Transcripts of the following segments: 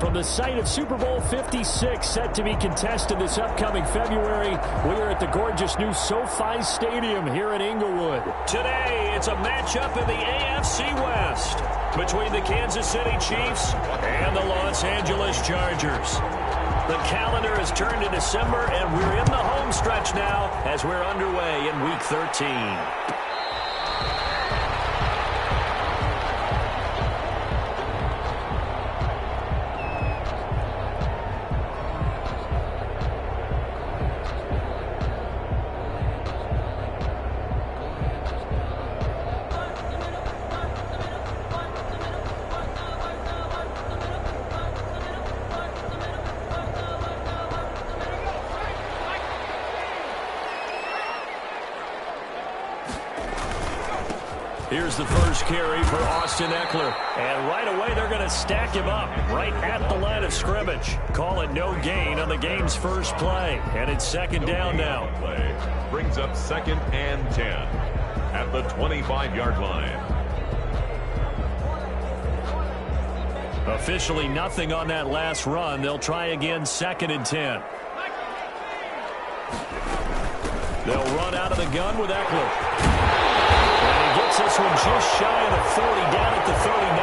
From the site of Super Bowl 56, set to be contested this upcoming February, we are at the gorgeous new SoFi Stadium here in Inglewood. Today, it's a matchup in the AFC West between the Kansas City Chiefs and the Los Angeles Chargers. The calendar has turned to December, and we're in the home stretch now as we're underway in Week 13. Here's the first carry for Austin Eckler. And right away, they're going to stack him up right at the line of scrimmage. Call it no gain on the game's first play. And it's second down now. Play brings up 2nd and 10 at the 25-yard line. Officially nothing on that last run. They'll try again 2nd and 10. They'll run out of the gun with Eckler. Gets this one just shy of the 40, down at the 39.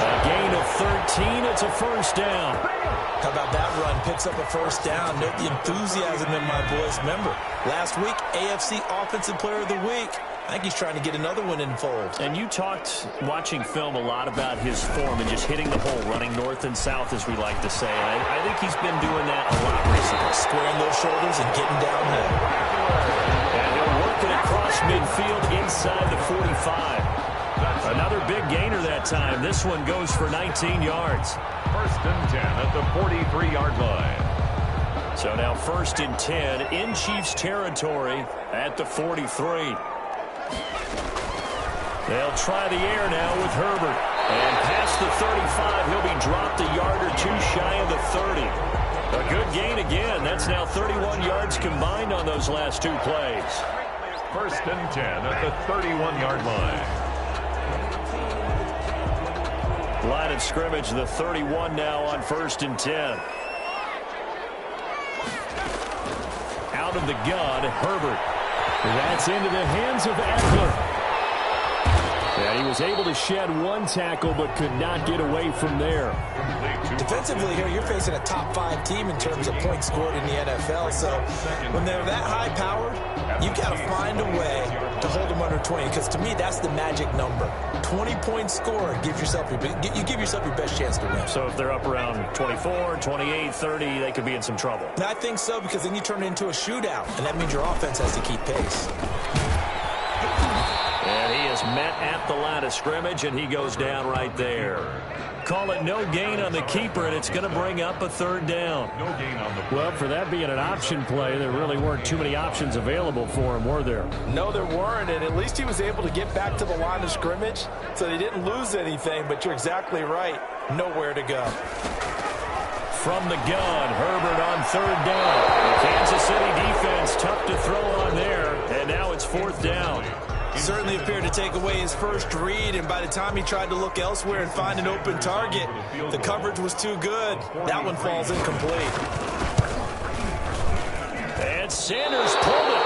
A gain of 13. It's a first down. How about that run? Picks up a first down. Note the enthusiasm in my voice. Remember, last week, AFC Offensive Player of the Week. I think he's trying to get another one in fold. And you talked, watching film, a lot about his form and just hitting the hole, running north and south, as we like to say. I think he's been doing that a lot recently. Squaring those shoulders and getting downhill. And he'll work it across midfield inside the 45. Another big gainer that time. This one goes for 19 yards. 1st and 10 at the 43-yard line. So now 1st and 10 in Chiefs territory at the 43. They'll try the air now with Herbert. And past the 35, he'll be dropped a yard or two shy of the 30. A good gain again. That's now 31 yards combined on those last two plays. 1st and 10 at the 31-yard line. Line of scrimmage, the 31 now on 1st and 10. Out of the gun, Herbert. That's into the hands of Eckler. And he was able to shed one tackle but could not get away from there. Defensively here, you're facing a top 5 team in terms of points scored in the NFL. So when they're that high-powered, you've got to find a way to hold them under 20. Because to me, that's the magic number. 20 points scored, you give yourself your best chance to win. So if they're up around 24, 28, 30, they could be in some trouble. And I think so, because then you turn it into a shootout, and that means your offense has to keep pace. And he is met at the line of scrimmage, and he goes down right there. Call it no gain on the keeper, and it's going to bring up a 3rd down. No gain on the... Well, for that being an option play, there really weren't too many options available for him, were there? No, there weren't, and at least he was able to get back to the line of scrimmage, so they didn't lose anything, but you're exactly right. Nowhere to go. From the gun, Herbert on 3rd down. The Kansas City defense tough to throw on there, and now it's 4th down. Certainly appeared to take away his first read, and by the time he tried to look elsewhere and find an open target, the coverage was too good. That one falls incomplete. And Sanders pulled it.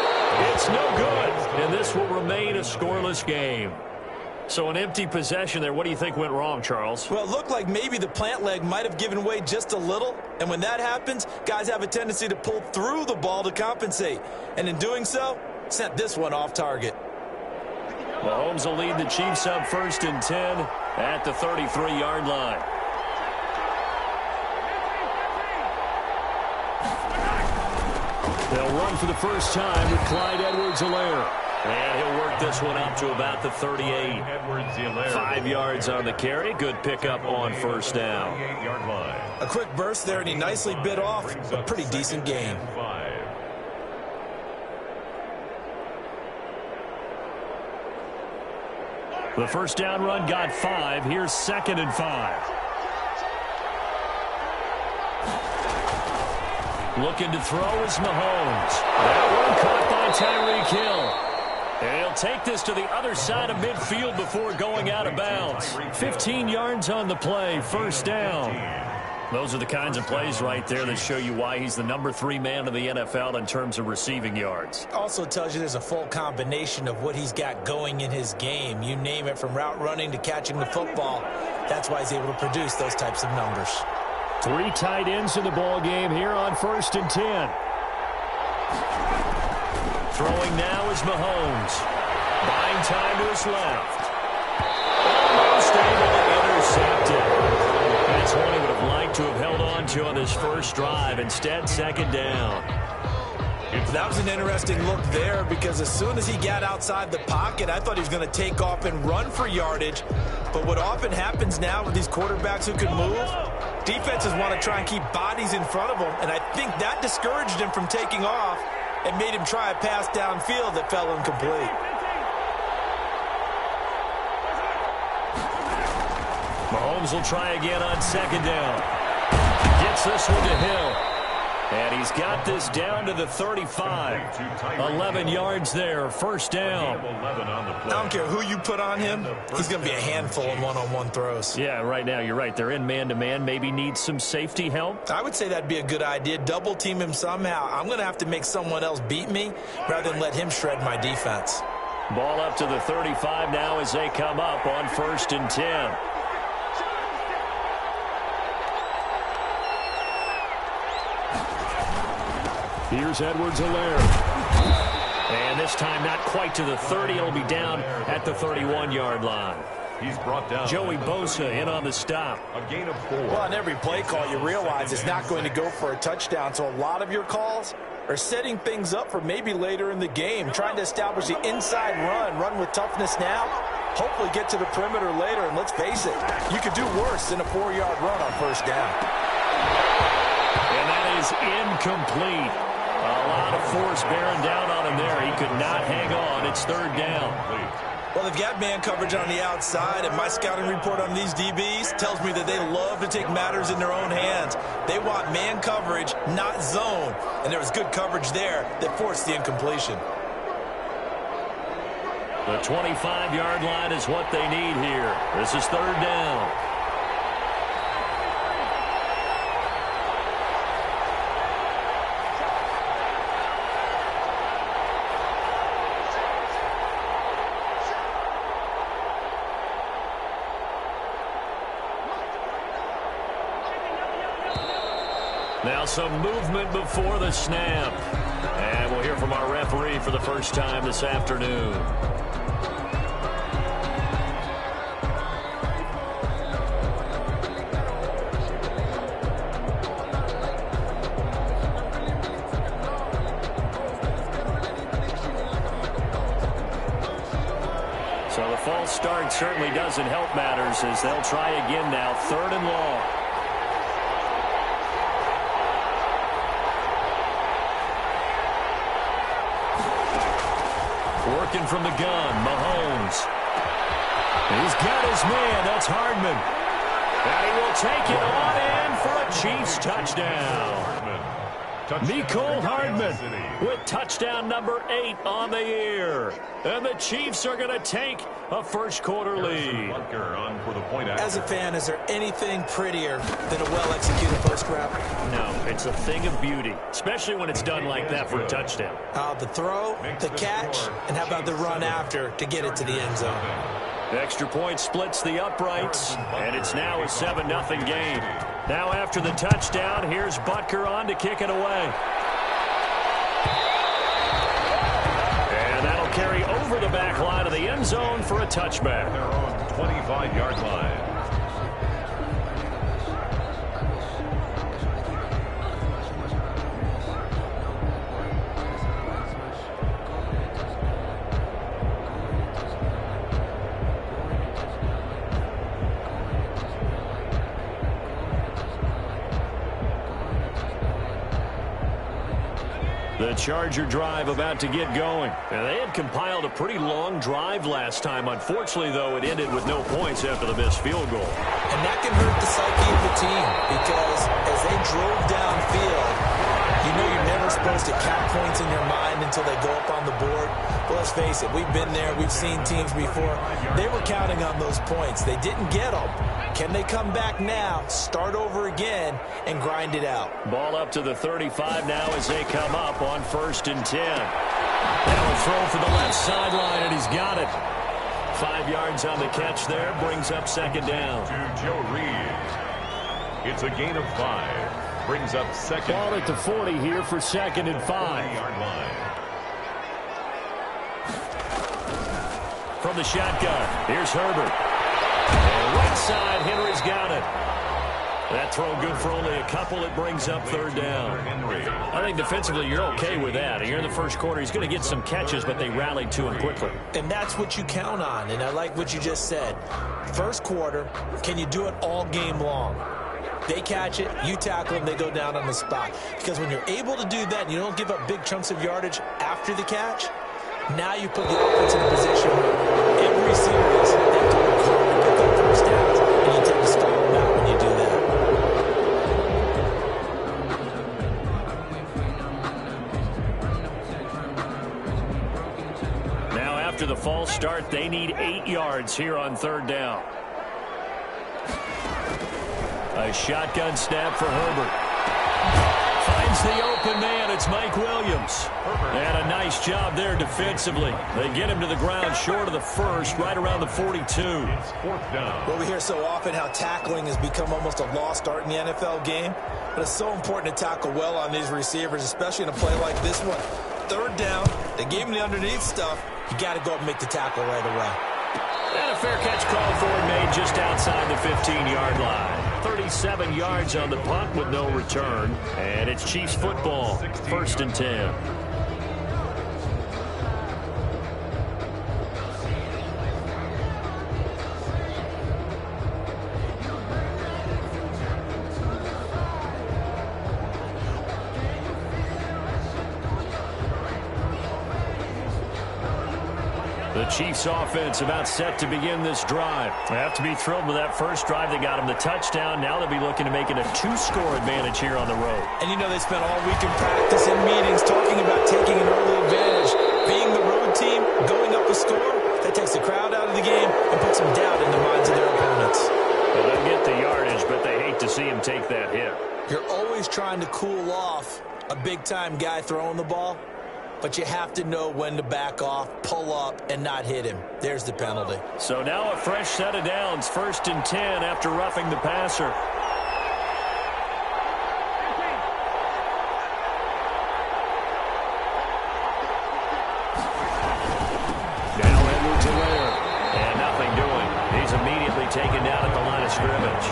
It's no good, and this will remain a scoreless game. So an empty possession there. What do you think went wrong, Charles? Well, it looked like maybe the plant leg might have given way just a little, and when that happens, guys have a tendency to pull through the ball to compensate, and in doing so, sent this one off target. Mahomes will lead the Chiefs up 1st and 10 at the 33-yard line. They'll run for the first time with Clyde Edwards-Helaire. And he'll work this one up to about the 38. 5 yards on the carry. Good pickup on 1st down. A quick burst there, and he nicely bit off a pretty decent gain. The first down run got 5. Here's 2nd and 5. Looking to throw is Mahomes. That one caught by Tyreek Hill. And he'll take this to the other side of midfield before going out of bounds. 15 yards on the play, 1st down. Those are the kinds of plays right there that show you why he's the #3 man in the NFL in terms of receiving yards. Also tells you there's a full combination of what he's got going in his game. You name it, from route running to catching the football. That's why he's able to produce those types of numbers. 3 tight ends in the ball game here on 1st and 10. Throwing now is Mahomes. Buying time to his left. Almost able to intercept it. That's one he would have liked to have held on to on his first drive. Instead, 2nd down. That was an interesting look there, because as soon as he got outside the pocket, I thought he was going to take off and run for yardage. But what often happens now with these quarterbacks who can move, defenses want to try and keep bodies in front of them, and I think that discouraged him from taking off and made him try a pass downfield that fell incomplete. Mahomes will try again on 2nd down. Gets this one to Hill. And he's got this down to the 35. 11 yards there, 1st down. I don't care who you put on him, he's going to be a handful in one-on-one throws. Yeah, right now you're right. They're in man-to-man. Maybe needs some safety help. I would say that'd be a good idea. Double team him somehow. I'm going to have to make someone else beat me rather than let him shred my defense. Ball up to the 35 now as they come up on 1st and 10. Here's Edwards-Helaire. And this time not quite to the 30. It'll be down at the 31-yard line. He's brought down. Joey Bosa in on the stop. A gain of 4. Well, on every play call, you realize it's not going to go for a touchdown. So a lot of your calls are setting things up for maybe later in the game, trying to establish the inside run with toughness now, hopefully get to the perimeter later. And let's face it, you could do worse than a 4-yard run on 1st down. And that is incomplete. A lot of force bearing down on him there. He could not hang on. It's 3rd down. Well, they've got man coverage on the outside, and my scouting report on these DBs tells me that they love to take matters in their own hands. They want man coverage, not zone. And there was good coverage there that forced the incompletion. The 25-yard line is what they need here. This is 3rd down. Now some movement before the snap. And we'll hear from our referee for the first time this afternoon. So the false start certainly doesn't help matters as they'll try again now. 3rd and long. Working from the gun, Mahomes. He's got his man. That's Hardman. And he will take it on in for a Chiefs touchdown. Mecole Hardman with touchdown number 8 on the year. And the Chiefs are going to take a first-quarter lead. As a fan, is there anything prettier than a well-executed post-grab? No, it's a thing of beauty, especially when it's done like that for a touchdown. The throw, the catch, and how about the run after to get it to the end zone? The extra point splits the uprights, and it's now a 7-0 game. Now after the touchdown, here's Butker on to kick it away. And that'll carry over the back line of the end zone for a touchback. Their own 25-yard line. The Charger drive about to get going. And they had compiled a pretty long drive last time. Unfortunately, though, it ended with no points after the missed field goal. And that can hurt the psyche of the team because as they drove downfield, you know you're never supposed to count points in your mind until they go up on the board. But let's face it, we've been there. We've seen teams before. They were counting on those points. They didn't get them. Can they come back now, start over again, and grind it out? Ball up to the 35 now as they come up on 1st and 10. Now a throw for the left sideline, and he's got it. 5 yards on the catch there, brings up 2nd down. To Joe Reed. It's a gain of 5. Brings up 2nd. Ball at the 40 here for 2nd and 5. 40-yard line. From the shotgun, here's Herbert. And right side, Henry's got it. That throw good for only a couple. It brings up 3rd down. I think defensively you're okay with that. Here in the first quarter, he's going to get some catches, but they rallied to him quickly. And that's what you count on, and I like what you just said. First quarter, can you do it all game long? They catch it, you tackle them, they go down on the spot. Because when you're able to do that and you don't give up big chunks of yardage after the catch, now you put the offense in a position where every series they have to work hard to pick up first downs, and you tend to stall them out when you do that. Now after the false start, they need 8 yards here on 3rd down. A shotgun snap for Herbert. Finds the open man. It's Mike Williams. And a nice job there defensively. They get him to the ground short of the first, right around the 42. It's 4th down. Well, we hear so often how tackling has become almost a lost art in the NFL game. But it's so important to tackle well on these receivers, especially in a play like this one. 3rd down, they gave him the underneath stuff. You got to go up and make the tackle right away. And a fair catch called for and made just outside the 15-yard line. 37 yards on the punt with no return. And it's Chiefs football, 1st and 10. The Chiefs offense about set to begin this drive. They have to be thrilled with that first drive. They got him the touchdown. Now they'll be looking to make it a 2-score advantage here on the road. And you know they spent all week in practice and meetings talking about taking an early advantage. Being the road team, going up a score, that takes the crowd out of the game and puts some doubt in the minds of their opponents. Well, they'll get the yardage, but they hate to see him take that hit. You're always trying to cool off a big-time guy throwing the ball. But you have to know when to back off, pull up, and not hit him. There's the penalty. So now a fresh set of downs, 1st and 10 after roughing the passer. Now Edwards-Helaire. And nothing doing. He's immediately taken down at the line of scrimmage.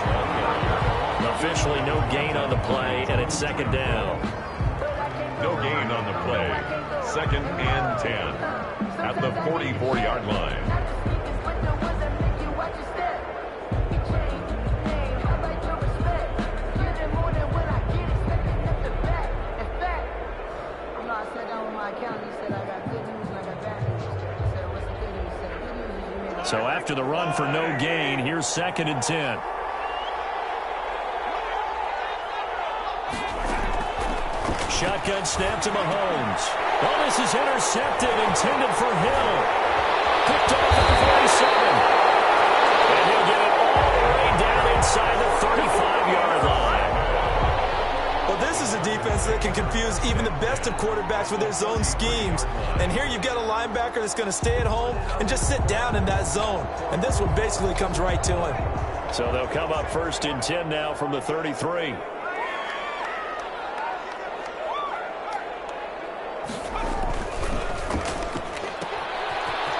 Officially no gain on the play, and it's 2nd down. No gain on the play. 2nd and 10 at the 44-yard line. So after the run for no gain, here's 2nd and 10. Shotgun snap to Mahomes. Oh, this is intercepted, intended for Hill. Picked off at the 47. And he'll get it all the way down inside the 35-yard line. Well, this is a defense that can confuse even the best of quarterbacks with their zone schemes. And here you've got a linebacker that's going to stay at home and just sit down in that zone. And this one basically comes right to him. So they'll come up 1st and 10 now from the 33.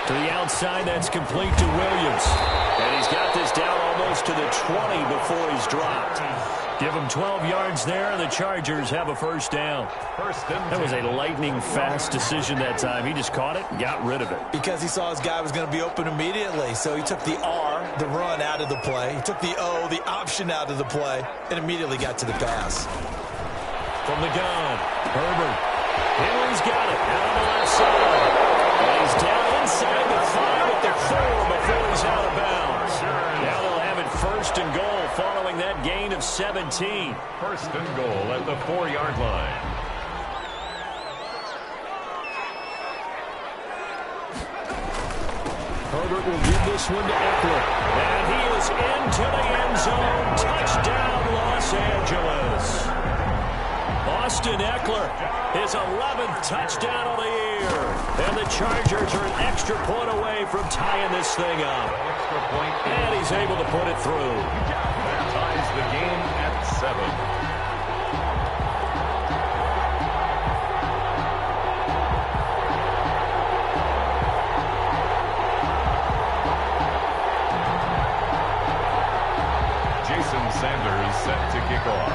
To the outside, that's complete to Williams. And he's got this down almost to the 20 before he's dropped. Give him 12 yards there, and the Chargers have a 1st down. That was a lightning-fast decision that time. He just caught it and got rid of it. Because he saw his guy was going to be open immediately. So he took the R, the run, out of the play. He took the O, the option, out of the play, and immediately got to the pass. From the gun, Herbert. Henry's got it out on the left side. And he's down inside the 5 at the 4 before he's out of bounds. Now they'll have it 1st and goal following that gain of 17. 1st and goal at the 4-yard line. Herbert will give this one to Eckler. And he is into the end his 11th touchdown of the year. And the Chargers are an extra point away from tying this thing up. Extra point. And he's able to put it through. That ties the game at 7. Sanders set to kick off.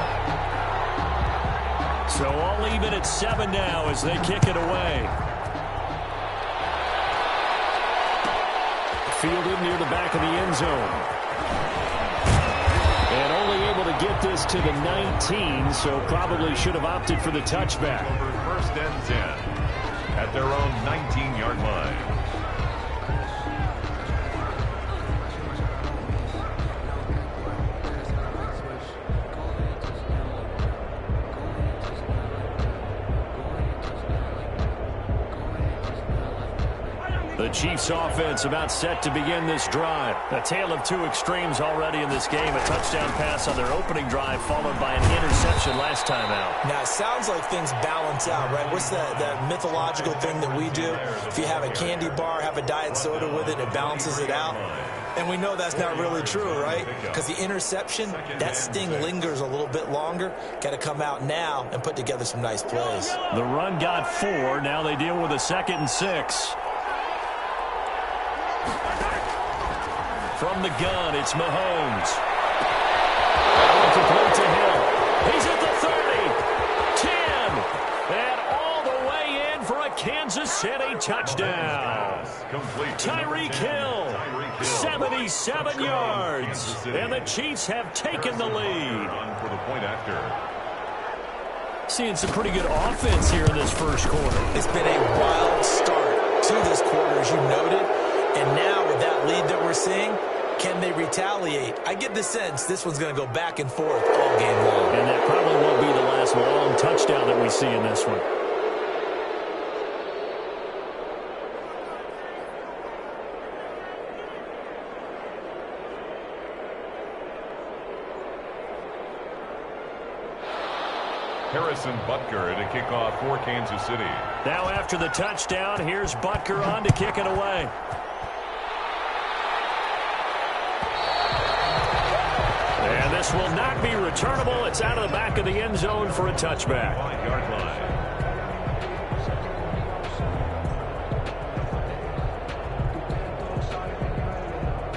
So all even at 7 now as they kick it away. Fielded near the back of the end zone. And only able to get this to the 19, so probably should have opted for the touchback. First and 10 at their own 19-yard line. The Chiefs offense about set to begin this drive. A tale of two extremes already in this game. A touchdown pass on their opening drive followed by an interception last time out. Now, it sounds like things balance out, right? What's that mythological thing that we do? If you have a candy bar, have a diet soda with it, it balances it out. And we know that's not really true, right? Because the interception, that sting lingers a little bit longer. Got to come out now and put together some nice plays. The run got 4. Now they deal with a 2nd and 6. From the gun, it's Mahomes. Complete to him. He's at the 30, 10, and all the way in for a Kansas City touchdown. Tyreek Hill, 77 yards, and the Chiefs have taken the lead. For the point after. Seeing some pretty good offense here in this first quarter. It's been a wild start to this quarter, as you noted. And now with that lead that we're seeing, can they retaliate? I get the sense this one's going to go back and forth all game long. And that probably won't be the last long touchdown that we see in this one. Harrison Butker to kick off for Kansas City. Now after the touchdown, here's Butker on to kick it away. And this will not be returnable. It's out of the back of the end zone for a touchback. 5-yard line.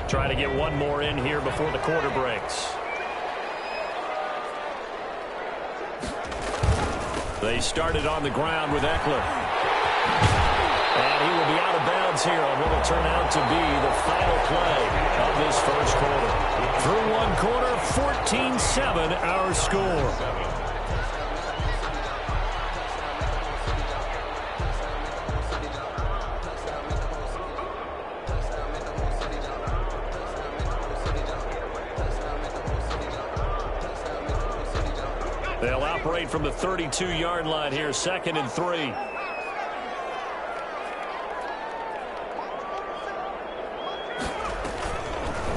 Try to get one more in here before the quarter breaks. They started on the ground with Eckler. And he will be out of bounds here on what will turn out to be the final play of this first quarter. Through one quarter, 14-7 our score. They'll operate from the 32-yard line here, 2nd and 3.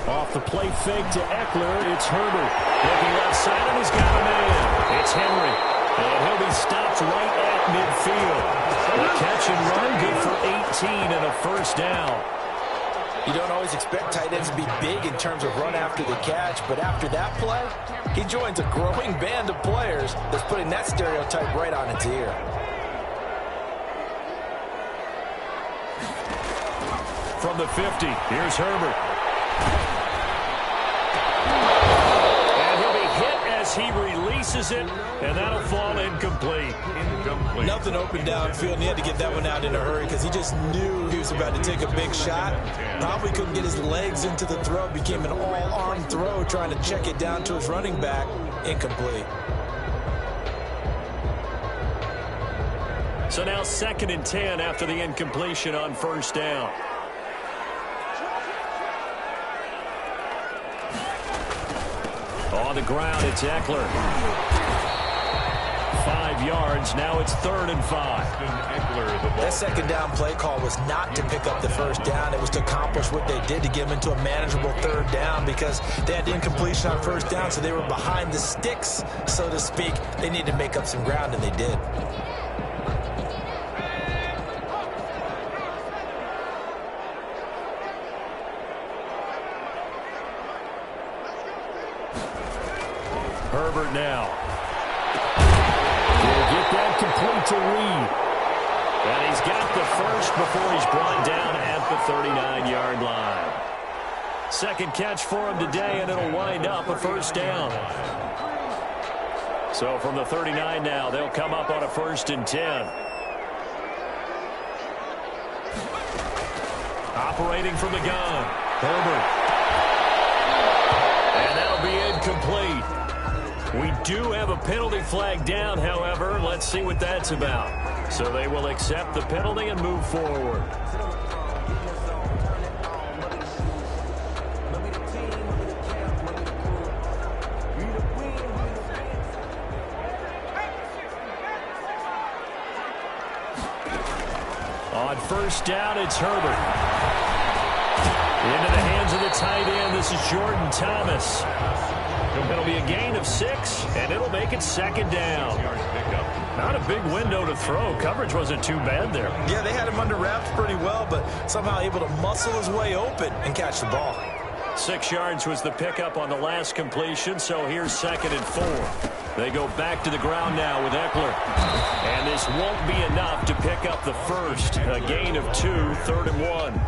Off the play fake to Eckler, it's Herbert. Looking outside, and he's got a man. It's Henry. And he'll be stopped right at midfield. The catch and run, good for 18 and a first down. You don't always expect tight ends to be big in terms of run after the catch, but after that play, he joins a growing band of players that's putting that stereotype right on its ear. From the 50, here's Herbert. And he'll be hit as he releases it, and that'll fall incomplete. Nothing open downfield, and he had to get that one out in a hurry because he just knew he was about to take a big shot. Probably couldn't get his legs into the throw. Became an all-arm throw trying to check it down to his running back. Incomplete. So now 2nd and 10 after the incompletion on first down. On the ground, it's Eckler. 5 yards. Now it's 3rd and 5. That second down play call was not to pick up the first down. It was to accomplish what they did to get them into a manageable 3rd down because they had the incompletion on first down, so they were behind the sticks, so to speak. They needed to make up some ground, and they did. Herbert now. He'll get that complete to Reed. And he's got the first before he's brought down at the 39-yard line. Second catch for him today, and it'll wind up a first down. So from the 39 now, they'll come up on a 1st and 10. Operating from the gun, Herbert. And that'll be incomplete. We do have a penalty flag down, however. Let's see what that's about. So they will accept the penalty and move forward. On 1st down, it's Herbert. Into the hands of the tight end. This is Jordan Thomas. It'll be a gain of 6, and it'll make it 2nd down. Not a big window to throw. Coverage wasn't too bad there. Yeah, they had him under wraps pretty well, but somehow able to muscle his way open and catch the ball. 6 yards was the pickup on the last completion, so here's 2nd and 4. They go back to the ground now with Eckler. And this won't be enough to pick up the first. A gain of 2, 3rd and 1.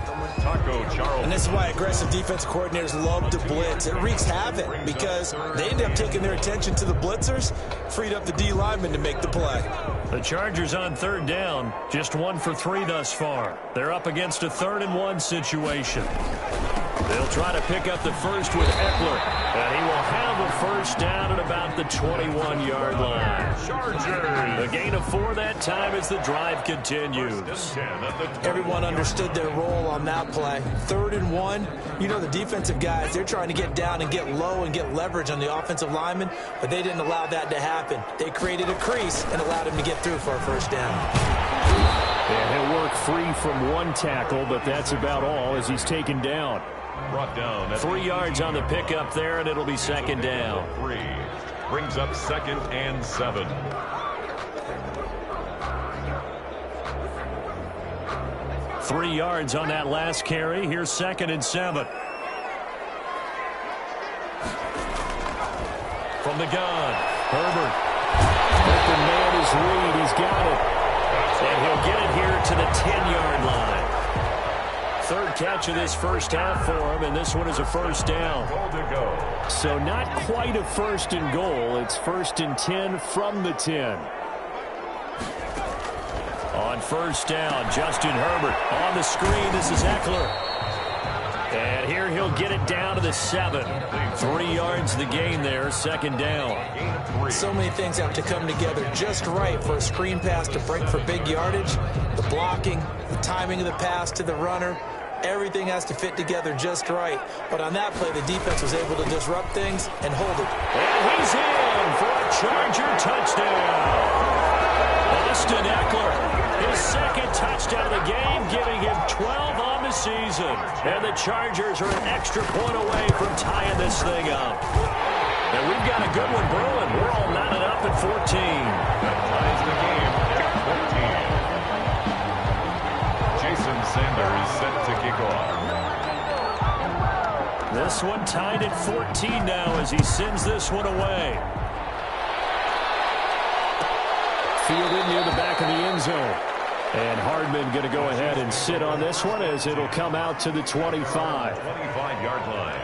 And this is why aggressive defensive coordinators love to blitz. It wreaks havoc because they end up taking their attention to the blitzers, freed up the D lineman to make the play. The Chargers on 3rd down, just 1 for 3 thus far. They're up against a 3rd and 1 situation. They'll try to pick up the first with Eckler, and he will have a first down at about the 21-yard line. Chargers. The gain of 4 that time as the drive continues. Everyone understood their role on that play. 3rd and 1. You know the defensive guys, they're trying to get down and get low and get leverage on the offensive lineman, but they didn't allow that to happen. They created a crease and allowed him to get through for a first down. And he'll work free from 1 tackle, but that's about all as he's taken down. Brought down 3 yards on the pickup there, and it'll be 2nd down. 3 brings up 2nd and 7. Three yards on that last carry. Here's 2nd and 7. From the gun, Herbert. Open man is Reed. He's got it. And he'll get it here to the 10-yard line. 3rd catch of this first half for him, and this one is a first down. So not quite a 1st and goal. It's 1st and 10 from the 10. On 1st down, Justin Herbert on the screen. This is Eckler. And here he'll get it down to the 7. 3 yards the gain there, 2nd down. So many things have to come together just right for a screen pass to break for big yardage. The blocking, the timing of the pass to the runner, everything has to fit together just right. But on that play, the defense was able to disrupt things and hold it. And he's in for a Charger touchdown. Austin Eckler, his 2nd touchdown of the game, giving him 12 on the season. And the Chargers are an extra point away from tying this thing up. And we've got a good one brewing. We're all knotted up at 14. That ties the game at 14. Jason Sanders set to kick off. This one tied at 14 now as he sends this one away. Fielded near the back of the end zone. And Hardman going to go ahead and sit on this one as it'll come out to the 25. 25-yard line.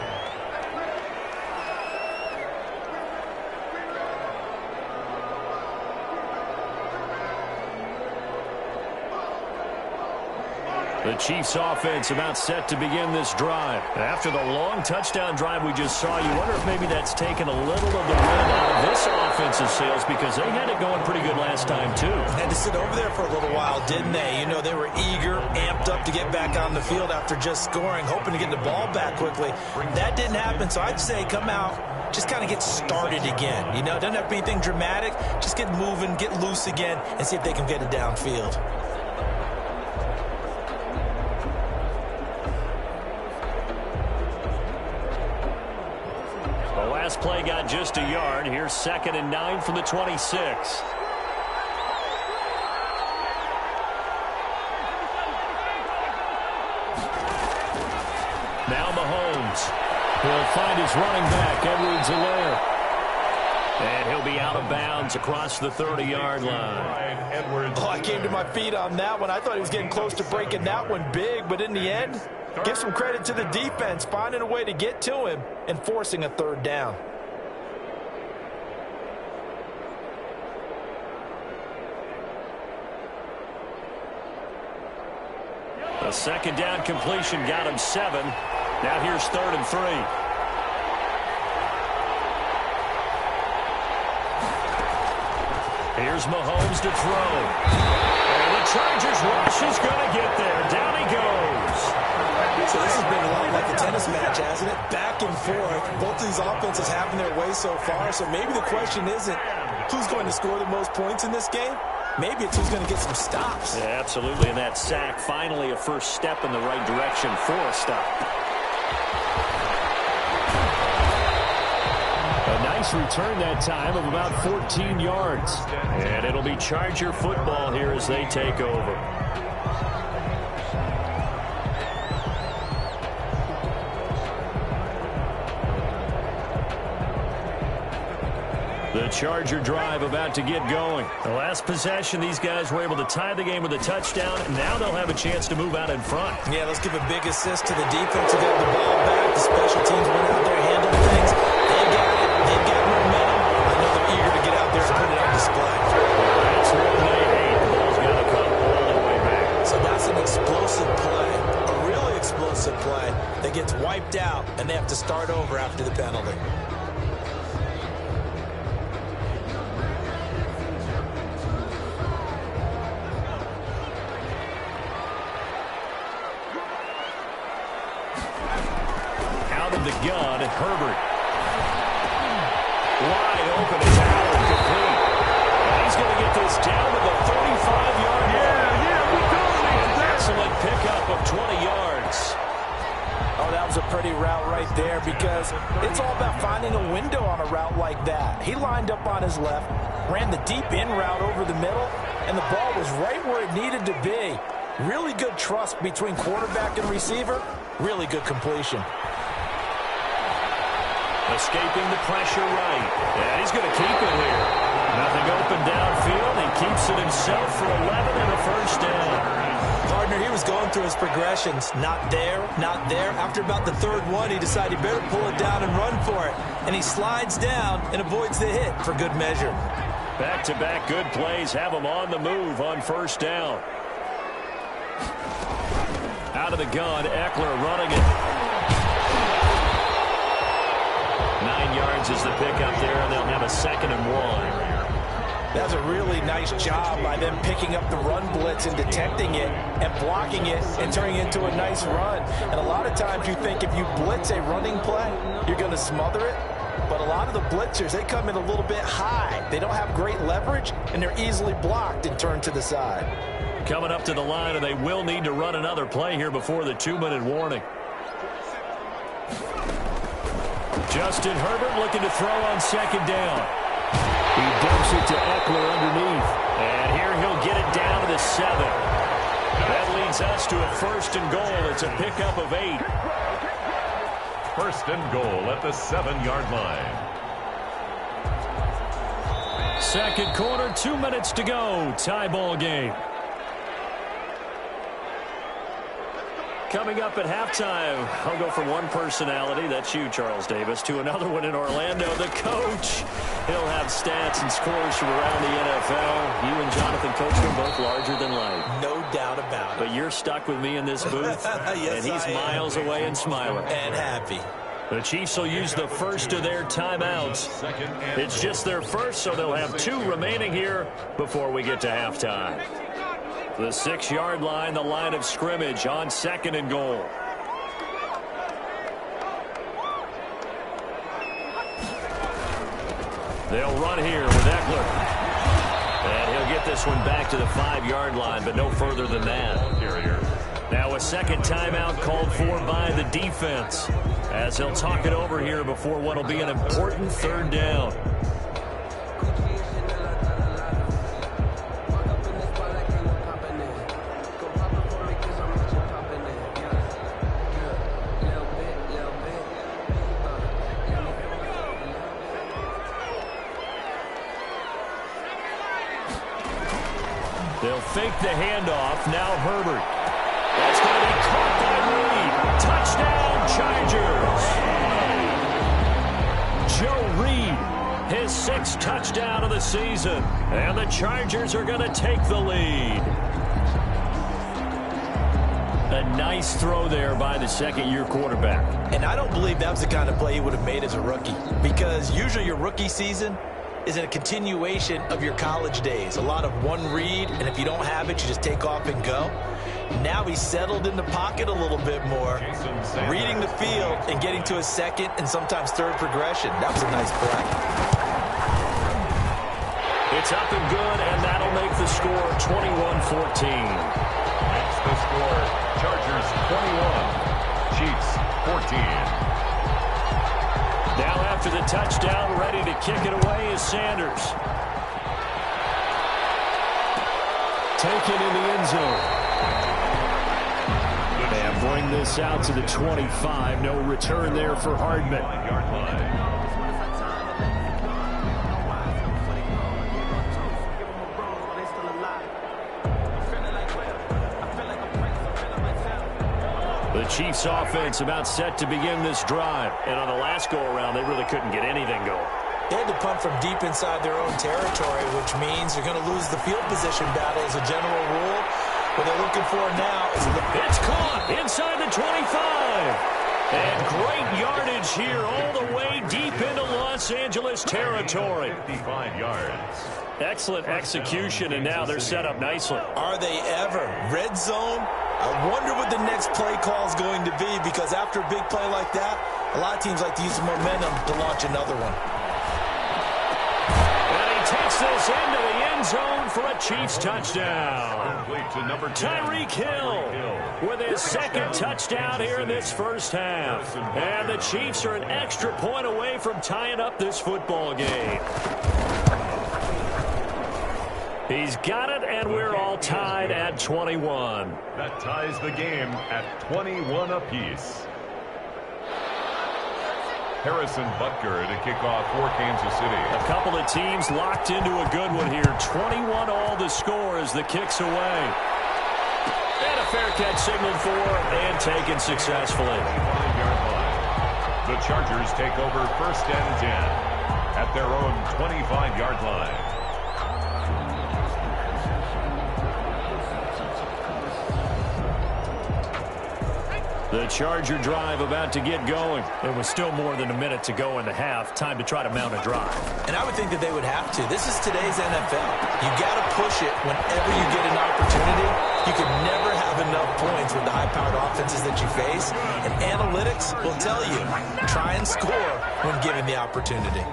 The Chiefs offense about set to begin this drive. After the long touchdown drive we just saw, you wonder if maybe that's taken a little of the wind out of this offensive sails because they had it going pretty good last time too. Had to sit over there for a little while, didn't they? You know, they were eager, amped up to get back on the field after just scoring, hoping to get the ball back quickly. That didn't happen, so I'd say come out, just kind of get started again. You know, it doesn't have to be anything dramatic. Just get moving, get loose again, and see if they can get it downfield. Last play got just a yard. Here's 2nd and 9 from the 26. Now Mahomes. He'll find his running back, Edwards-Helaire. And he'll be out of bounds across the 30-yard line. Oh, I came to my feet on that one. I thought he was getting close to breaking that one big, but in the end, give some credit to the defense, finding a way to get to him and forcing a third down. A second down completion got him 7. Now here's 3rd and 3. Here's Mahomes to throw. And the Chargers rush is going to get there. Down he goes. So this has been a lot like a tennis match, hasn't it? Back and forth. Both of these offenses having their way so far. So maybe the question isn't who's going to score the most points in this game. Maybe it's who's going to get some stops. Yeah, absolutely. And that sack, finally a first step in the right direction for a stop. A nice return that time of about 14 yards. And it'll be Charger football here as they take over. The Charger drive about to get going. The last possession, these guys were able to tie the game with a touchdown, and now they'll have a chance to move out in front. Yeah, let's give a big assist to the defense who got the ball back. The special teams went out there, handled things. They got it. They got momentum. I know they're eager to get out there and put it on display. That's what they hate. The ball's got to come all the way back. So that's an explosive play, a really explosive play that gets wiped out, and they have to start over after the penalty. The gun at Herbert. Wide open. It's Allen complete. And he's going to get this down to the 35-yard line. An excellent pickup of 20 yards. Oh, that was a pretty route right there because it's all about finding a window on a route like that. He lined up on his left, ran the deep in route over the middle, and the ball was right where it needed to be. Really good trust between quarterback and receiver. Really good completion. Escaping the pressure right. And he's going to keep it here. Nothing open downfield. He keeps it himself for 11 and a first down. Partner, he was going through his progressions. Not there, not there. After about the third one, he decided he better pull it down and run for it. And he slides down and avoids the hit for good measure. Back-to-back good plays have him on the move on first down. Out of the gun, Eckler running it. 9 yards is the pickup there, and they'll have a 2nd and 1. That's a really nice job by them picking up the run blitz and detecting it and blocking it and turning it into a nice run. And a lot of times you think if you blitz a running play, you're going to smother it. But a lot of the blitzers, they come in a little bit high. They don't have great leverage, and they're easily blocked and turned to the side. Coming up to the line, and they will need to run another play here before the 2-minute warning. Justin Herbert looking to throw on 2nd down. He dumps it to Eckler underneath. And here he'll get it down to the 7. That leads us to a 1st and goal. It's a pickup of 8. 1st and goal at the 7-yard line. 2nd quarter, 2 minutes to go. Tie ball game. Coming up at halftime, I'll go from one personality, that's you, Charles Davis, to another one in Orlando, the coach. He'll have stats and scores from around the NFL. You and Jonathan Coachman both larger than life. No doubt about it. But you're stuck with me in this booth, yes, and he's miles away and smiling. And happy. The Chiefs will use the first of their timeouts. It's just their first, so they'll have 2 remaining here before we get to halftime. The 6-yard line, the line of scrimmage on 2nd and goal. They'll run here with Eckler. And he'll get this one back to the 5-yard line, but no further than that. Now a second timeout called for by the defense, as they'll talk it over here before what will be an important 3rd down. They'll fake the handoff. Now Herbert. That's going to be caught by Reed. Touchdown, Chargers. Joe Reed, his 6th touchdown of the season. And the Chargers are going to take the lead. A nice throw there by the second-year quarterback. And I don't believe that was the kind of play he would have made as a rookie, because usually your rookie season is a continuation of your college days. A lot of one read, and if you don't have it, you just take off and go. Now he's settled in the pocket a little bit more, reading the field and getting to a second and sometimes third progression. That was a nice play. It's up and good, and that'll make the score 21-14. That's the score. Chargers 21, Chiefs 14. Now after the touchdown, ready to kick it away is Sanders. Taken in the end zone. And bring this out to the 25. No return there for Hardman. The Chiefs offense about set to begin this drive. And on the last go-around, they really couldn't get anything going. They had to punt from deep inside their own territory, which means they're going to lose the field position battle as a general rule. What they're looking for now is it's caught inside the 25. And great yardage here all the way deep into Los Angeles territory. 55 yards. Excellent execution, and now they're set up nicely. Are they ever? Red zone? I wonder what the next play call is going to be, because after a big play like that, a lot of teams like to use the momentum to launch another one. And he takes this into the end zone for a Chiefs touchdown. Tyreek Hill with his 2nd touchdown here in this first half. And the Chiefs are an extra point away from tying up this football game. He's got it, and we're all tied at 21. That ties the game at 21 apiece. Harrison Butker to kick off for Kansas City. A couple of teams locked into a good one here. 21 all the score as the kick's away. And a fair catch signaled for and taken successfully. 5-yard line. The Chargers take over 1st and 10 at their own 25-yard line. The Charger drive about to get going. There was still more than a minute to go in the half. Time to try to mount a drive. And I would think that they would have to. This is today's NFL. You got to push it whenever you get an opportunity. You can never have enough points with the high-powered offenses that you face. And analytics will tell you, try and score when given the opportunity.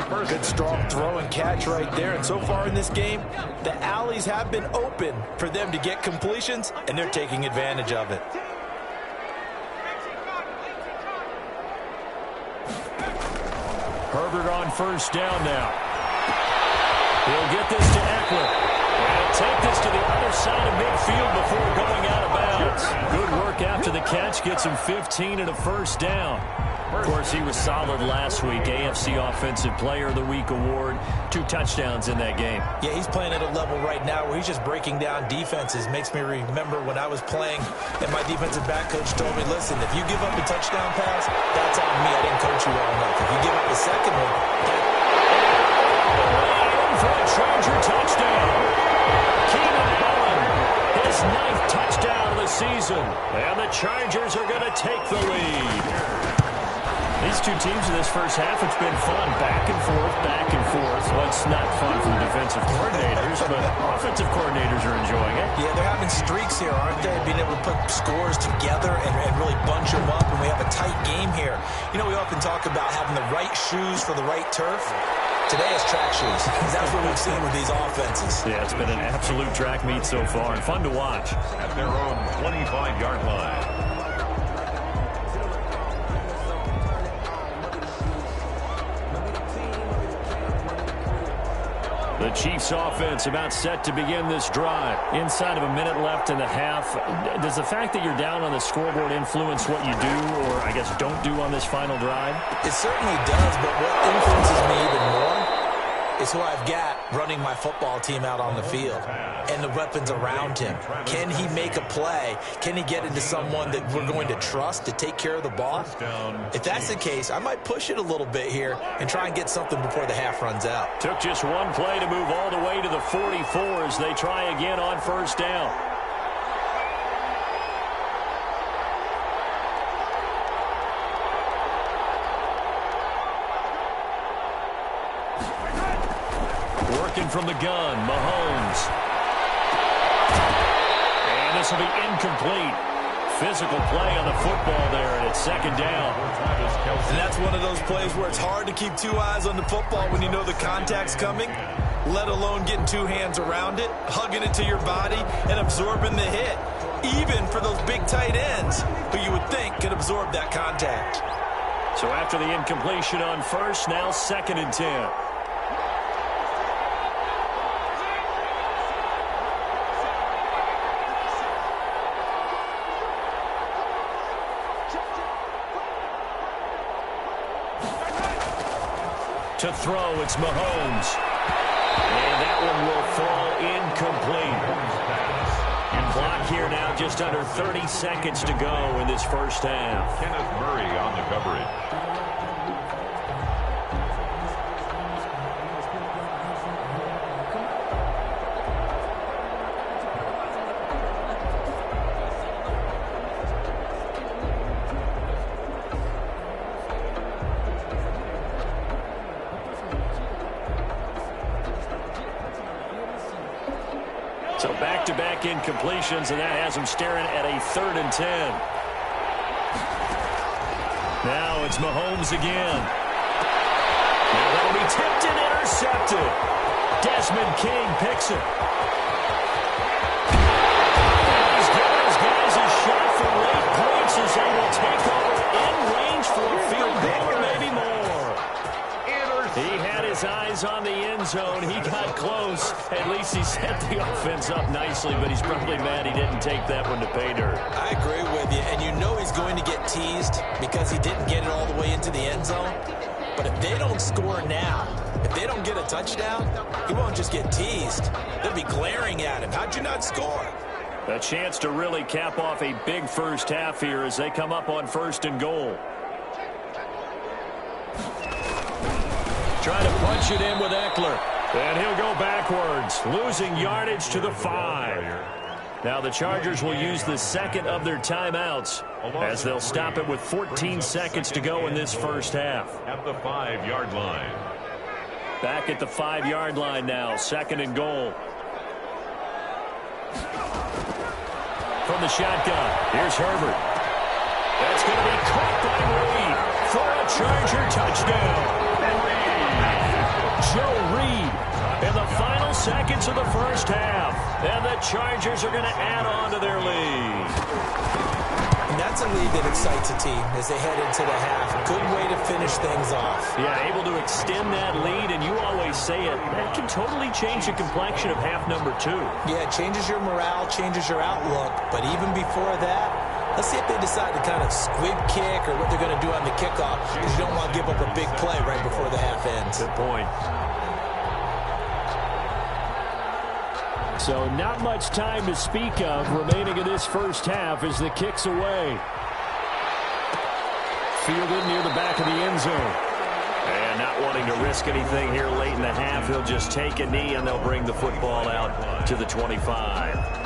Good strong throw and catch right there. And so far in this game, the alleys have been open for them to get completions, and they're taking advantage of it. Herbert on 1st down now. He'll get this to Eckler. And take this to the other side of midfield before going out of bounds. Good work after the catch. Gets him 15 and a 1st down. Of course, he was solid last week. AFC Offensive Player of the Week award. 2 touchdowns in that game. Yeah, he's playing at a level right now where he's just breaking down defenses. Makes me remember when I was playing and my defensive back coach told me, listen, if you give up a touchdown pass, that's on me. I didn't coach you well enough. If you give up the second one, for a Charger touchdown. Keenan Allen, his 9th touchdown of the season. And the Chargers are going to take the lead. These two teams in this first half, it's been fun. Back and forth, back and forth. Well, it's not fun for the defensive coordinators, but offensive coordinators are enjoying it. Yeah, they're having streaks here, aren't they? Being able to put scores together and really bunch them up, and we have a tight game here. You know, we often talk about having the right shoes for the right turf. Today is track shoes. That's what we've seen with these offenses. Yeah, it's been an absolute track meet so far, and fun to watch. At their own 25-yard line. The Chiefs offense about set to begin this drive. Inside of a minute left in the half. Does the fact that you're down on the scoreboard influence what you do, or I guess don't do on this final drive? It certainly does, but what influences me even more is who I've got running my football team out on the field and the weapons around him. Can he make a play? Can he get into someone that we're going to trust to take care of the ball? If that's the case, I might push it a little bit here and try and get something before the half runs out. Took just one play to move all the way to the 44 as they try again on first down. Working from the gun, Mahomes. And this will be incomplete. Physical play on the football there, and it's second down. And that's one of those plays where it's hard to keep two eyes on the football when you know the contact's coming, let alone getting two hands around it, hugging it to your body, and absorbing the hit, even for those big tight ends who you would think could absorb that contact. So after the incompletion on first, now 2nd and 10. To throw, it's Mahomes. And that one will fall incomplete. And block here now, just under 30 seconds to go in this first half. Kenneth Murray on the coverage. So back-to-back incompletions, and that has them staring at a 3rd and 10. Now it's Mahomes again. Now that'll be tipped and intercepted. Desmond King picks it. And he's giving his guys a shot for late points as they will take over in range for a field goal or maybe more. He had his eyes on the end zone. He got close. At least he set the offense up nicely, but he's probably mad he didn't take that one to pay dirt. I agree with you, and you know he's going to get teased because he didn't get it all the way into the end zone. But if they don't score now, if they don't get a touchdown, he won't just get teased. They'll be glaring at him. How'd you not score? A chance to really cap off a big first half here as they come up on 1st and goal. Trying to punch it in with Eckler. And he'll go backwards, losing yardage to the 5. Now the Chargers will use the 2nd of their timeouts as they'll stop it with 14 seconds to go in this first half. At the 5-yard line. Back at the 5-yard line now, 2nd and goal. From the shotgun, here's Herbert. That's going to be caught by Reed for a Charger touchdown. Joe Reed in the final seconds of the first half. And the Chargers are going to add on to their lead. And that's a lead that excites a team as they head into the half. Good way to finish things off. Yeah, able to extend that lead, and you always say it, that can totally change the complexion of half number 2. Yeah, it changes your morale, changes your outlook. But even before that, let's see if they decide to kind of squib kick or what they're going to do on the kickoff, because you don't want to give up a big play right before the half ends. Good point. So not much time to speak of remaining in this first half as the kick's away. Fielded near the back of the end zone. And not wanting to risk anything here late in the half, he'll just take a knee and they'll bring the football out to the 25.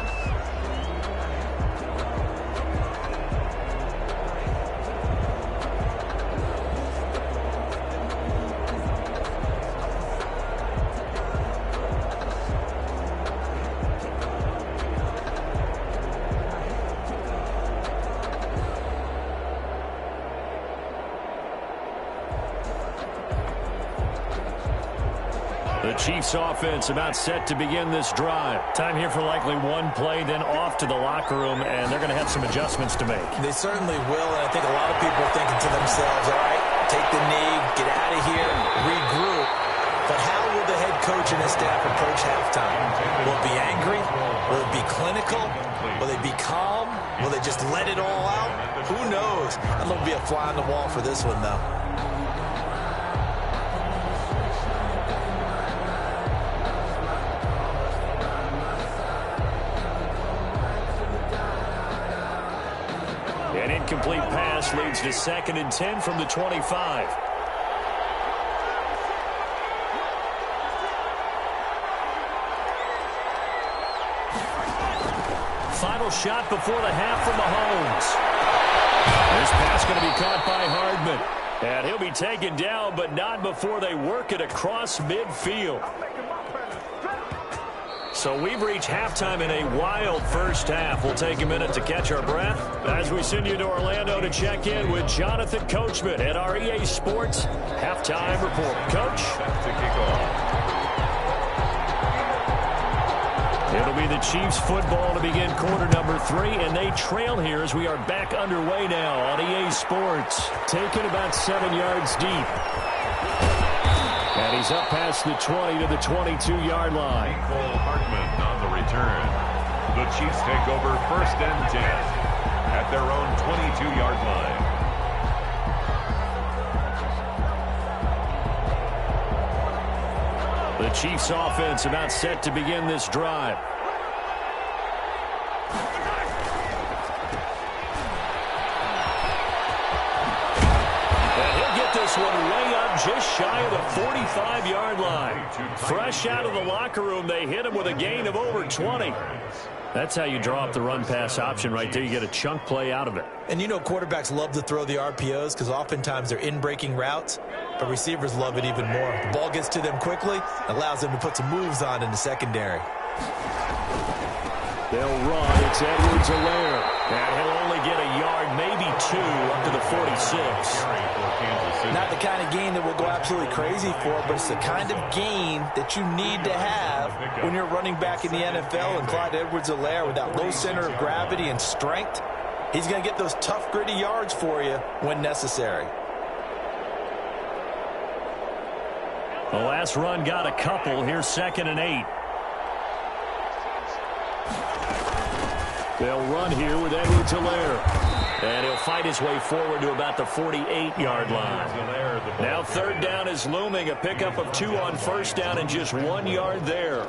The Chiefs offense about set to begin this drive. Time here for likely one play, then off to the locker room, and they're going to have some adjustments to make. They certainly will, and I think a lot of people are thinking to themselves, all right, take the knee, get out of here, regroup. But how will the head coach and his staff approach halftime? Will it be angry? Will it be clinical? Will they be calm? Will they just let it all out? Who knows? I'm going to be a fly on the wall for this one, though. incomplete pass leads to 2nd and 10 from the 25. Final shot before the half from Mahomes. This pass going to be caught by Hardman. And he'll be taken down, but not before they work it across midfield. So we've reached halftime in a wild first half. We'll take a minute to catch our breath as we send you to Orlando to check in with Jonathan Coachman at our EA Sports Halftime Report. Coach? To kick off. It'll be the Chiefs football to begin quarter number 3, and they trail here as we are back underway now on EA Sports. Taken about 7 yards deep. And he's up past the 20 to the 22-yard line. Cole Hartman on the return. The Chiefs take over 1st and 10 at their own 22-yard line. The Chiefs offense about set to begin this drive. And he'll get this one way up just shy of the 45-yard line. Fresh out of the locker room, they hit him with a gain of over 20. That's how you draw up the run-pass option right there. You get a chunk play out of it. And you know quarterbacks love to throw the RPOs because oftentimes they're in-breaking routes, but receivers love it even more. The ball gets to them quickly, allows them to put some moves on in the secondary. They'll run. It's Edwards-Helaire. And he'll only get a yard, maybe 2, up to the 46. Not the kind of gain that we'll go absolutely crazy for, but it's the kind of gain that you need to have when you're running back in the NFL. And Clyde Edwards-Helaire, with that low center of gravity and strength, he's going to get those tough, gritty yards for you when necessary. The last run got a couple. Here's 2nd and 8. They'll run here with Edwards-Helaire. And he'll fight his way forward to about the 48-yard line. Now 3rd down is looming. A pickup of 2 on 1st down and just 1 yard there.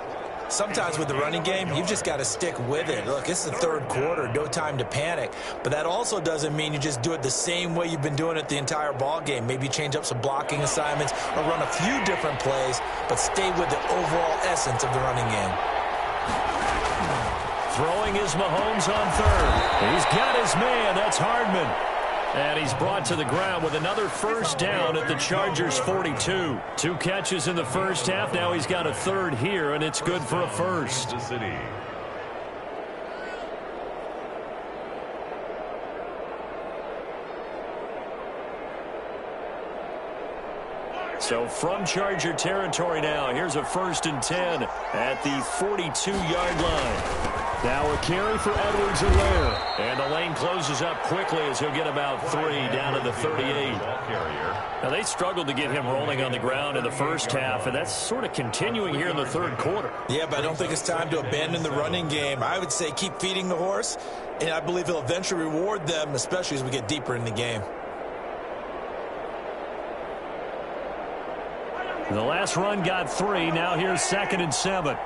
Sometimes with the running game, you've just got to stick with it. Look, it's the 3rd quarter, no time to panic. But that also doesn't mean you just do it the same way you've been doing it the entire ball game. Maybe change up some blocking assignments or run a few different plays, but stay with the overall essence of the running game. Throwing is Mahomes on 3rd. He's got his man. That's Hardman. And he's brought to the ground with another 1st down at the Chargers' 42. 2 catches in the first half. Now he's got a 3rd here, and it's good for a 1st. So from Charger territory now, here's a 1st and 10 at the 42-yard line. Now a carry for Edwards-Helaire. And the lane closes up quickly as he'll get about 3 down to the 38. Now they struggled to get him rolling on the ground in the first half, and that's sort of continuing here in the 3rd quarter. Yeah, but I don't think it's time to abandon the running game. I would say keep feeding the horse, and I believe he'll eventually reward them, especially as we get deeper in the game. The last run got 3. Now here's 2nd and 7.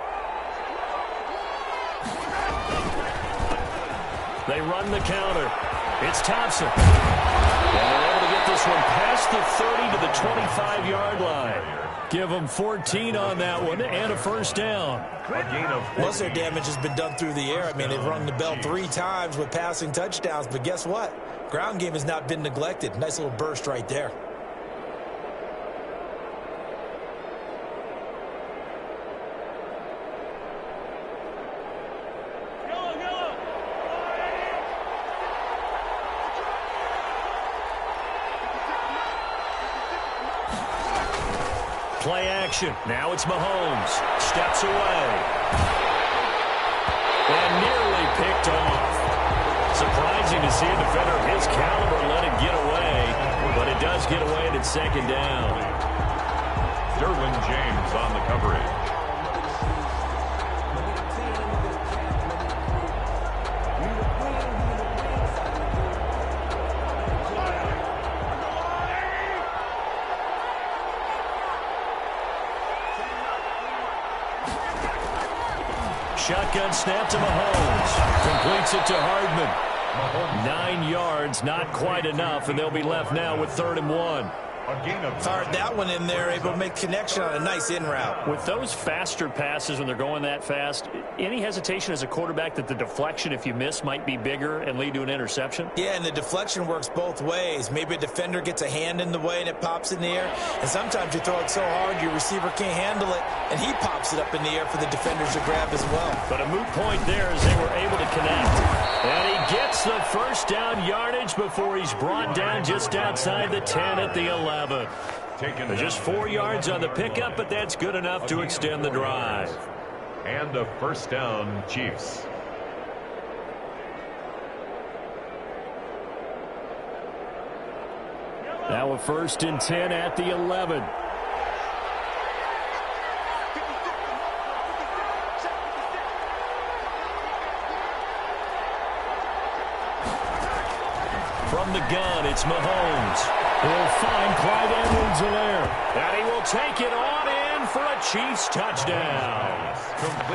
They run the counter. It's Thompson. And they're able to get this one past the 30 to the 25-yard line. Give them 14 on that one and a 1st down. Most of their damage has been done through the air. I mean, they've rung the bell 3 times with passing touchdowns, but guess what? Ground game has not been neglected. Nice little burst right there. Play action. Now it's Mahomes. Steps away. And nearly picked off. Surprising to see a defender of his caliber let it get away. But it does get away and it's 2nd down. Derwin James on the coverage. Shotgun snap to Mahomes. Completes it to Hardman. 9 yards, not quite enough, and they'll be left now with 3rd and 1. Fired that one in there, able to make connection on a nice in route. With those faster passes when they're going that fast, any hesitation as a quarterback that the deflection, if you miss, might be bigger and lead to an interception? Yeah, and the deflection works both ways. Maybe a defender gets a hand in the way and it pops in the air, and sometimes you throw it so hard your receiver can't handle it, and he pops it up in the air for the defenders to grab as well. But a moot point there as they were able to connect. And he gets the first down yardage before he's brought down just outside the 10 at the 11. Just 4 yards on the pickup, but that's good enough to extend the drive. And a first down, Chiefs. Now a 1st and 10 at the 11. From the gun, it's Mahomes. He'll find Clyde Edwards-Helaire. And he will take it on in for a Chiefs touchdown.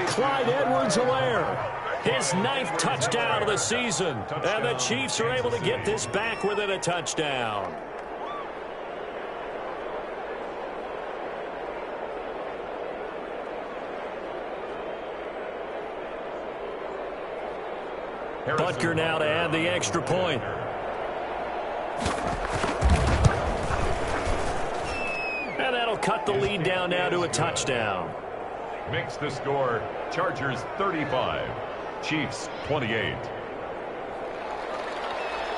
Clyde Edwards-Helaire, his 9th touchdown of the season. And the Chiefs are able to get this back within a touchdown. Butker now to add the extra point. And that'll cut the lead down now to a touchdown. Makes the score Chargers 35, Chiefs 28.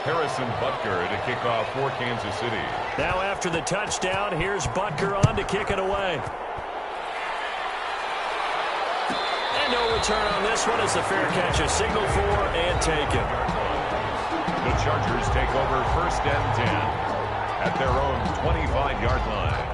Harrison Butker to kick off for Kansas City. Now after the touchdown, here's Butker on to kick it away. And no return on this one as the fair catch is signaled for and taken. The Chargers take over 1st and 10 at their own 25-yard line.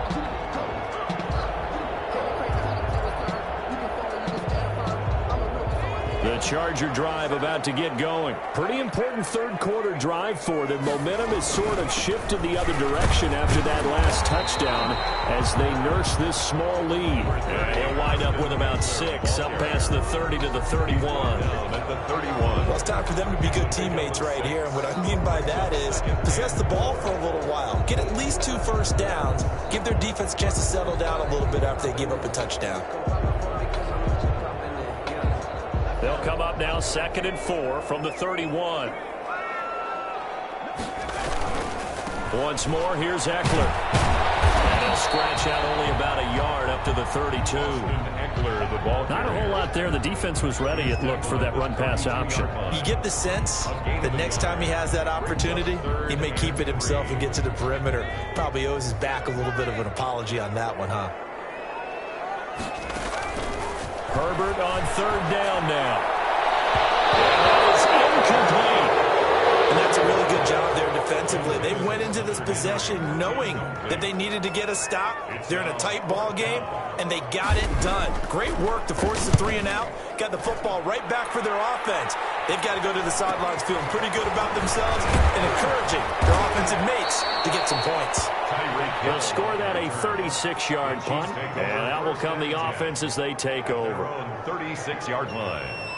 The Charger drive about to get going. Pretty important 3rd quarter drive for them. Momentum has sort of shifted the other direction after that last touchdown as they nurse this small lead. They'll wind up with about 6 up past the 30 to the 31. At the 31. Well, it's time for them to be good teammates right here. And what I mean by that is possess the ball for a little while. Get at least 2 first downs. Give their defense a chance to settle down a little bit after they give up a touchdown. They'll come up now 2nd and 4 from the 31. Once more, here's Eckler. And he'll scratch out only about a yard up to the 32. Eckler, the ball Not a whole lot there. The defense was ready, it looked, for that run-pass option. You get the sense that next time he has that opportunity, he may keep it himself and get to the perimeter. Probably owes his back a little bit of an apology on that one, huh? Herbert on 3rd down now. And that is incomplete. And that's a really good job there defensively. They went into this possession knowing that they needed to get a stop. They're in a tight ball game, and they got it done. Great work to force the 3 and out. Got the football right back for their offense. They've got to go to the sidelines feeling pretty good about themselves and encouraging their offensive mates to get some points. They'll score that a 36-yard punt, and that will come the offense as they take over. 36-yard line.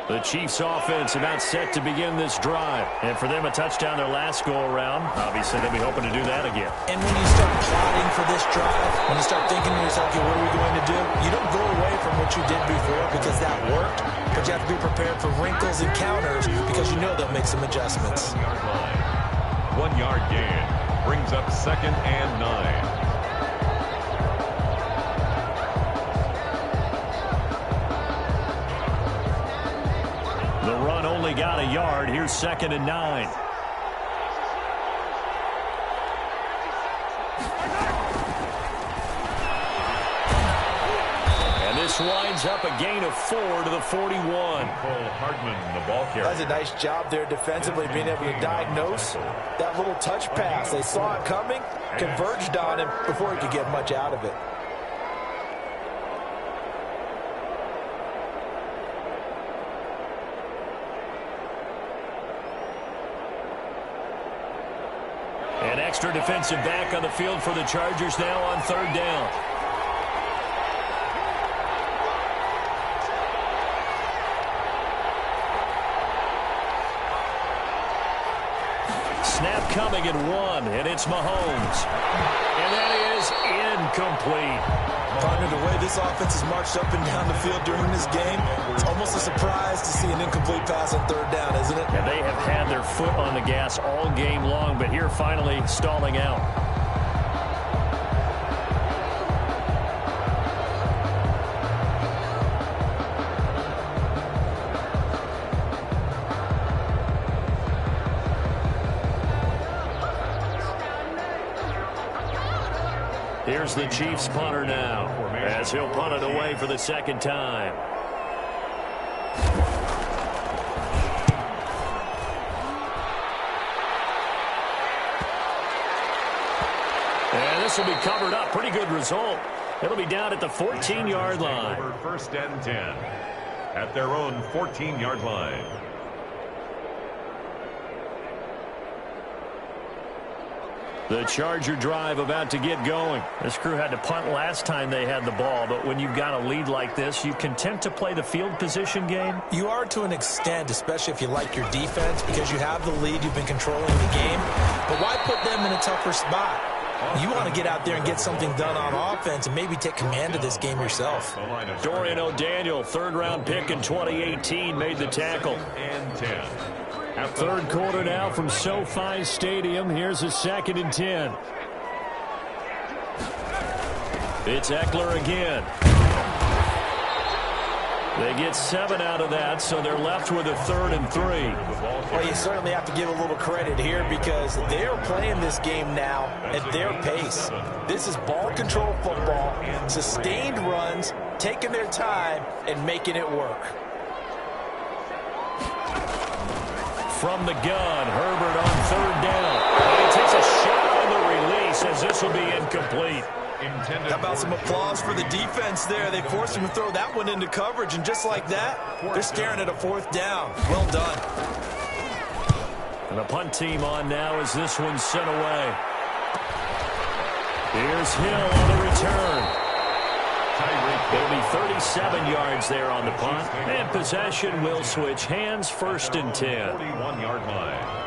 The Chiefs offense about set to begin this drive. And for them, a touchdown their last go-around. Obviously, they'll be hoping to do that again. And when you start plotting for this drive, when you start thinking to yourself, okay, what are we going to do? You don't go away from what you did before because that worked, but you have to be prepared for wrinkles and counters because you know they'll make some adjustments. 1 yard gain brings up 2nd and 9. The run only got a yard. Here's 2nd and 9. And this winds up a gain of 4 to the 41. Cole Hardman, the ball carrier. That's a nice job there defensively, being able to diagnose that little touch pass. They saw it coming, converged on him before he could get much out of it. An extra defensive back on the field for the Chargers now on third down. Snap coming at 1, and it's Mahomes. And that is incomplete. Partner, the way this offense has marched up and down the field during this game, it's almost a surprise to see an incomplete pass on third down, isn't it? And they have had their foot on the gas all game long, but here finally stalling out. Here's the Chiefs punter now, as he'll punt it away for the second time. And this will be covered up. Pretty good result. It'll be down at the 14-yard line. First and 10 at their own 14-yard line. The Charger drive about to get going. This crew had to punt last time they had the ball, but when you've got a lead like this, you content to play the field position game? You are to an extent, especially if you like your defense, because you have the lead, you've been controlling the game. But why put them in a tougher spot? You want to get out there and get something done on offense and maybe take command of this game yourself. Dorian O'Daniel, third-round pick in 2018, made the tackle. And 10. Third quarter now from SoFi Stadium. Here's a second and 10. It's Eckler again. They get 7 out of that, so they're left with a 3rd and 3. Well, you certainly have to give a little credit here because they're playing this game now at their pace. This is ball control football, sustained runs, taking their time, and making it work. From the gun, Herbert on third down. And he takes a shot on the release as this will be incomplete. How about some applause for the defense there? They forced him to throw that one into coverage, and just like that, they're staring at a 4th down. Well done. And the punt team on now as this one's sent away. Here's Hill on the return. There'll be 37 yards there on the punt, and possession will switch hands, 1st and 10. 41-yard line.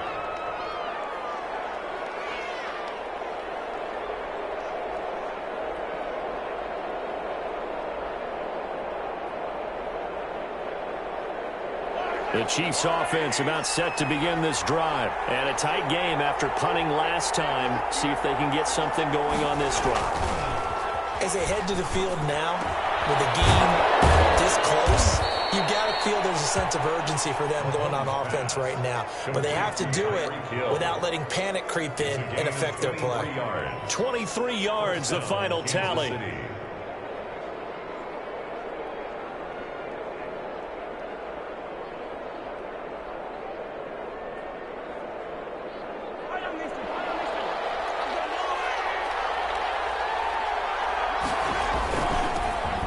The Chiefs offense about set to begin this drive. And a tight game after punting last time. See if they can get something going on this drive. As they head to the field now, with the game this close, you've got to feel there's a sense of urgency for them going on offense right now. But they have to do it without letting panic creep in and affect their play. 23 yards, the final tally.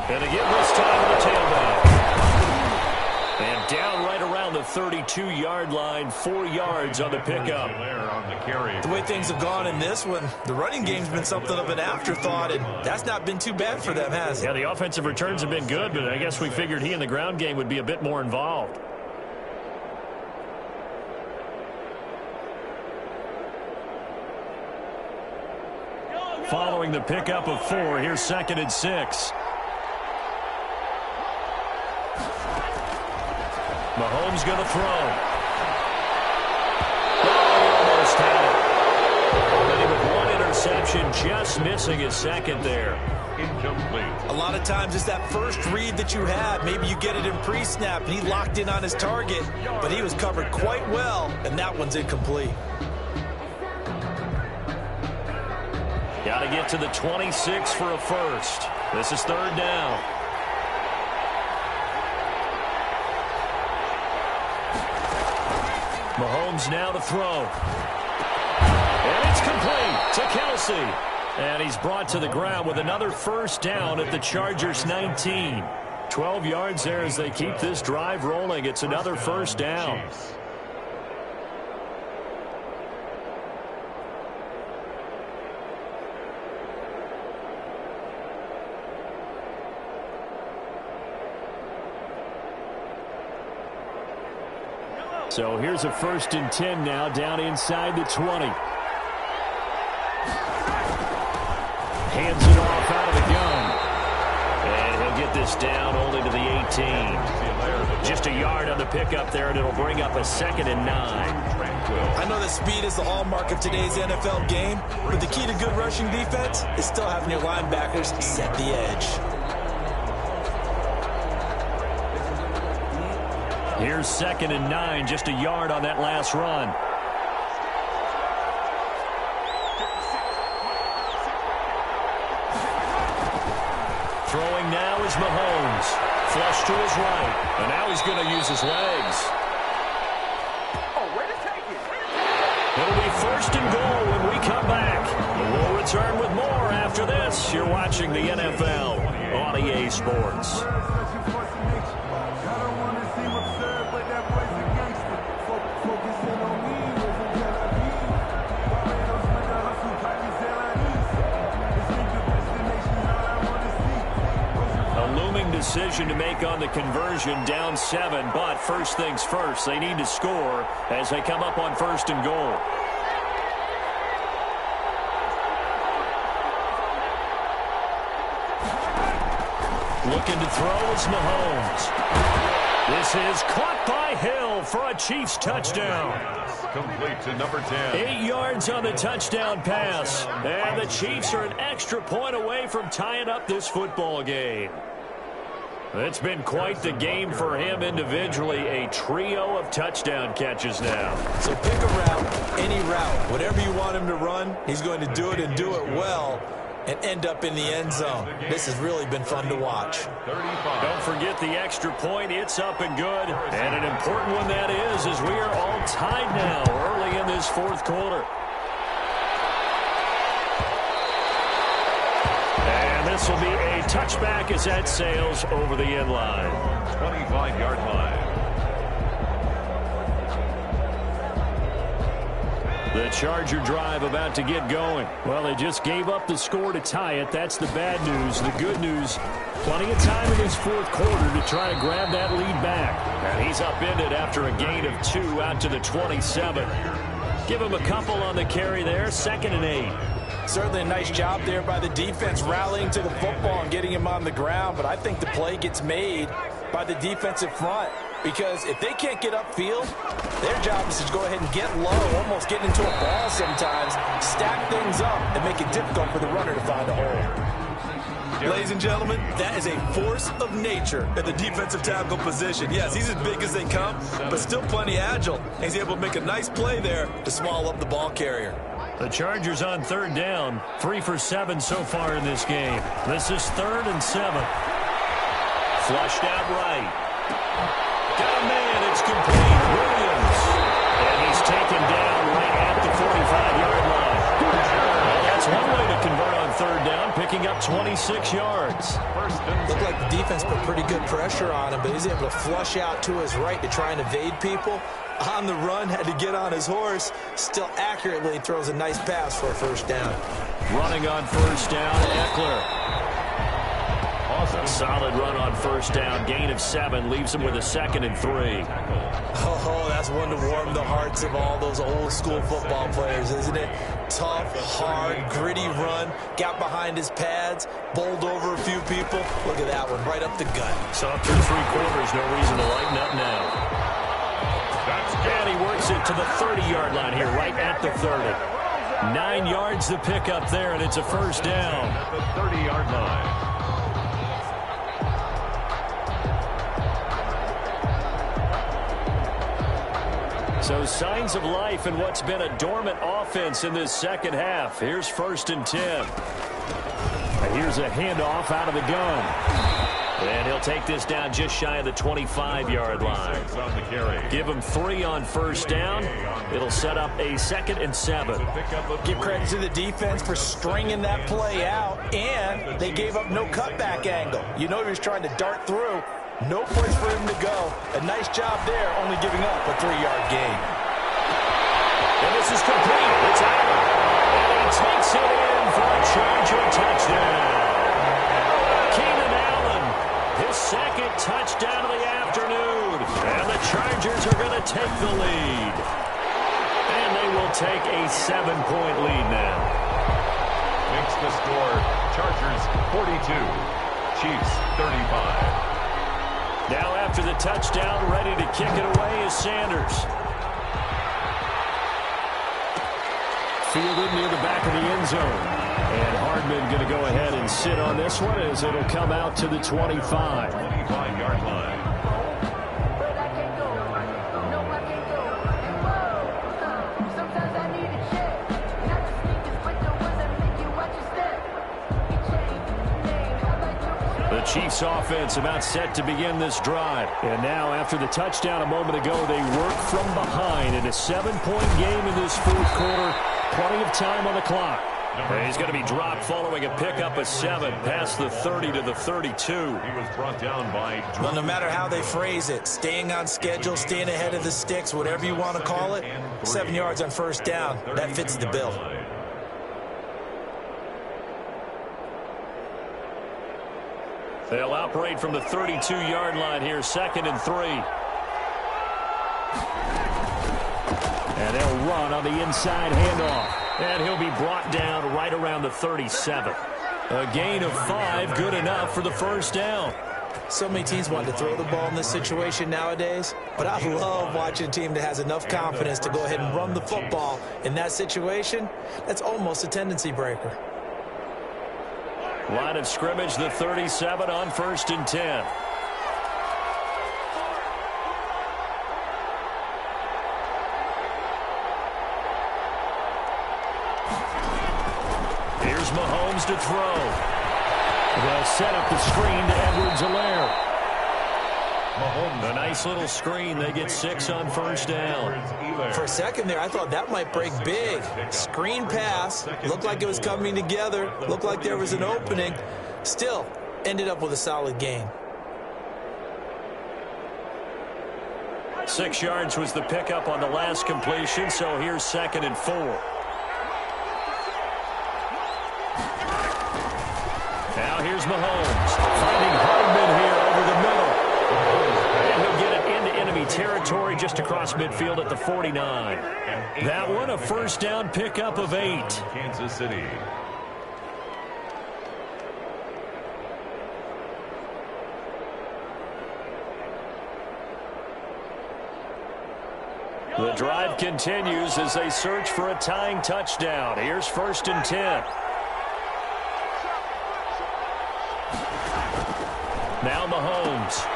And again this time the tailback. And down right around the 32-yard line, 4 yards on the pickup. The way things have gone in this one, the running game's been something of an afterthought, and that's not been too bad for them, has it? Yeah, the offensive returns have been good, but I guess we figured he in the ground game would be a bit more involved. Following the pickup of 4, here's 2nd and 6. Mahomes going to throw. Almost had it. But with one interception, just missing his 2nd there. Incomplete. A lot of times it's that first read that you have. Maybe you get it in pre-snap, and he locked in on his target, but he was covered quite well, and that one's incomplete. Got to get to the 26 for a first. This is 3rd down. Mahomes now to throw. And it's complete to Kelsey. And he's brought to the ground with another 1st down at the Chargers' 19. 12 yards there as they keep this drive rolling. It's another 1st down. So here's a 1st and 10 now, down inside the 20. Hands it off out of the gun. And he'll get this down only to the 18. Just a yard on the pickup there, and it'll bring up a 2nd and 9. I know that speed is the hallmark of today's NFL game, but the key to good rushing defense is still having your linebackers set the edge. Here's 2nd and 9, just a yard on that last run. Throwing now is Mahomes. Flush to his right. And now he's going to use his legs. It'll be 1st and goal when we come back. We'll return with more after this. You're watching the NFL on EA Sports. Decision to make on the conversion, down 7, but first things first, they need to score as they come up on 1st and goal. Looking to throw is Mahomes. This is caught by Hill for a Chiefs touchdown. Complete to number 10. 8 yards on the touchdown pass, and the Chiefs are an extra point away from tying up this football game. It's been quite the game for him individually. A trio of touchdown catches now. So pick a route, any route. Whatever you want him to run, he's going to do it and do it well and end up in the end zone. This has really been fun to watch. 35. Don't forget the extra point. It's up and good. And an important one that is, as we are all tied now early in this 4th quarter. This will be a touchback as that sails over the end line. 25-yard line. The Charger drive about to get going. Well, they just gave up the score to tie it. That's the bad news. The good news, plenty of time in this 4th quarter to try to grab that lead back. And he's upended after a gain of 2 out to the 27. Give him a couple on the carry there. 2nd and 8. Certainly a nice job there by the defense rallying to the football and getting him on the ground, but I think the play gets made by the defensive front because if they can't get upfield, their job is to go ahead and get low, almost get into a ball sometimes, stack things up, and make it difficult for the runner to find a hole. Ladies and gentlemen, that is a force of nature at the defensive tackle position. Yes, he's as big as they come, but still plenty agile. He's able to make a nice play there to swallow up the ball carrier. The Chargers on 3rd down, 3 for 7 so far in this game. This is 3rd and 7. Flushed out right. Got a man, it's complete. Williams. And he's taken down right at the 45-yard line. Well, that's one way to convert on 3rd down, picking up 26 yards. Looked like the defense put pretty good pressure on him, but he's able to flush out to his right to try and evade people. On the run, had to get on his horse, still accurately throws a nice pass for a 1st down. Running on 1st down, Eckler. Awesome. Solid run on 1st down, gain of 7, leaves him with a 2nd and 3. Oh, that's one to warm the hearts of all those old school football players, isn't it? Tough, hard, gritty run, got behind his pads, bowled over a few people. Look at that one, right up the gut. So through 3 quarters, no reason to lighten up now. And he works it to the 30-yard line here, right at the 30. 9 yards to pick up there, and it's a 1st down. At the 30-yard line. So signs of life in what's been a dormant offense in this 2nd half. Here's 1st and 10. And here's a handoff out of the gun. And he'll take this down just shy of the 25-yard line. Give him 3 on 1st down. It'll set up a 2nd and 7. Give credit to the defense for stringing that play out, and they gave up no cutback angle. You know he was trying to dart through. No place for him to go. A nice job there, only giving up a 3-yard gain. And this is complete. It's out. And he takes it in for a Charger touchdown. His 2nd touchdown of the afternoon. And the Chargers are going to take the lead. a 7-point lead now. Makes the score Chargers 42, Chiefs 35. Now after the touchdown, ready to kick it away is Sanders. Fielded near the back of the end zone. And Hardman going to go ahead and sit on this one as it'll come out to the 25. 25-yard line. The Chiefs offense about set to begin this drive. And now after the touchdown a moment ago, they work from behind in a 7-point game in this fourth quarter. Plenty of time on the clock. He's going to be dropped following a pickup of 7 past the 30 to the 32. He was brought down by... Well, no matter how they phrase it, staying on schedule, staying ahead of the sticks, whatever you want to call it, 7 yards on first down, that fits the bill. They'll operate from the 32-yard line here, 2nd and 3. And they'll run on the inside handoff. And he'll be brought down right around the 37. A gain of 5, good enough for the first down. So many teams want to throw the ball in this situation nowadays, but I love watching a team that has enough confidence to go ahead and run the football in that situation. That's almost a tendency breaker. Line of scrimmage, the 37 on 1st and 10. Here's Mahomes to throw. They'll set up the screen to Edwards-Helaire. A nice little screen. They get 6 on first down. For a second there, I thought that might break big. Screen pass. Looked like it was coming together. Looked like there was an opening. Still, ended up with a solid gain. 6 yards was the pickup on the last completion, so here's 2nd and 4. Now here's Mahomes. Finding Hardman here over the middle. And he'll get it into enemy territory just across midfield at the 49. That one a first down pickup of 8. Kansas City. The drive continues as they search for a tying touchdown. Here's 1st and 10. Now Mahomes.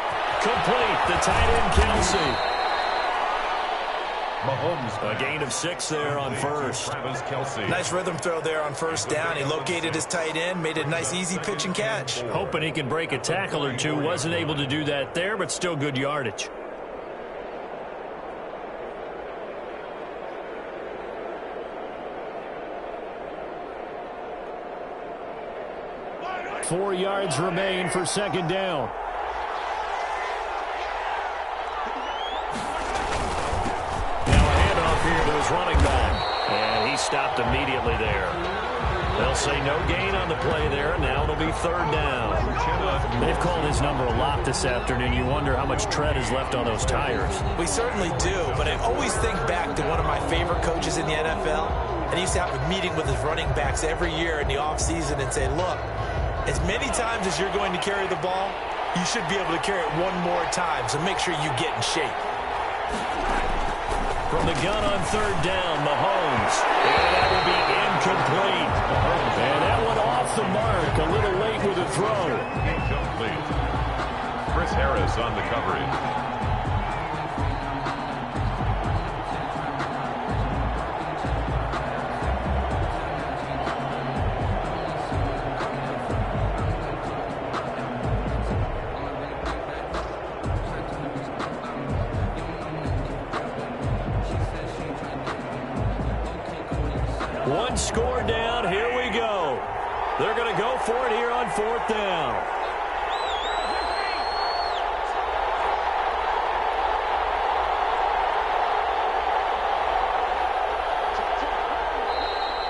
Complete. The tight end, Kelsey. Mahomes. A gain of 6 there on first. Kelsey. Nice rhythm throw there on first down. He located his tight end, made it a nice easy pitch and catch. Hoping he can break a tackle or two. Wasn't able to do that there, but still good yardage. Four yards remain for second down. Now a handoff here to his running back. And he stopped immediately there. They'll say no gain on the play there. Now it'll be 3rd down. They've called his number a lot this afternoon. You wonder how much tread is left on those tires. We certainly do, but I always think back to one of my favorite coaches in the NFL. And he used to have a meeting with his running backs every year in the offseason and say, look, as many times as you're going to carry the ball, you should be able to carry it one more time, so make sure you get in shape. From the gun on 3rd down, Mahomes. And that will be incomplete. And that one off the mark. A little late with the throw. Incomplete. Chris Harris on the coverage. One score down. Here we go. They're going to go for it here on 4th down.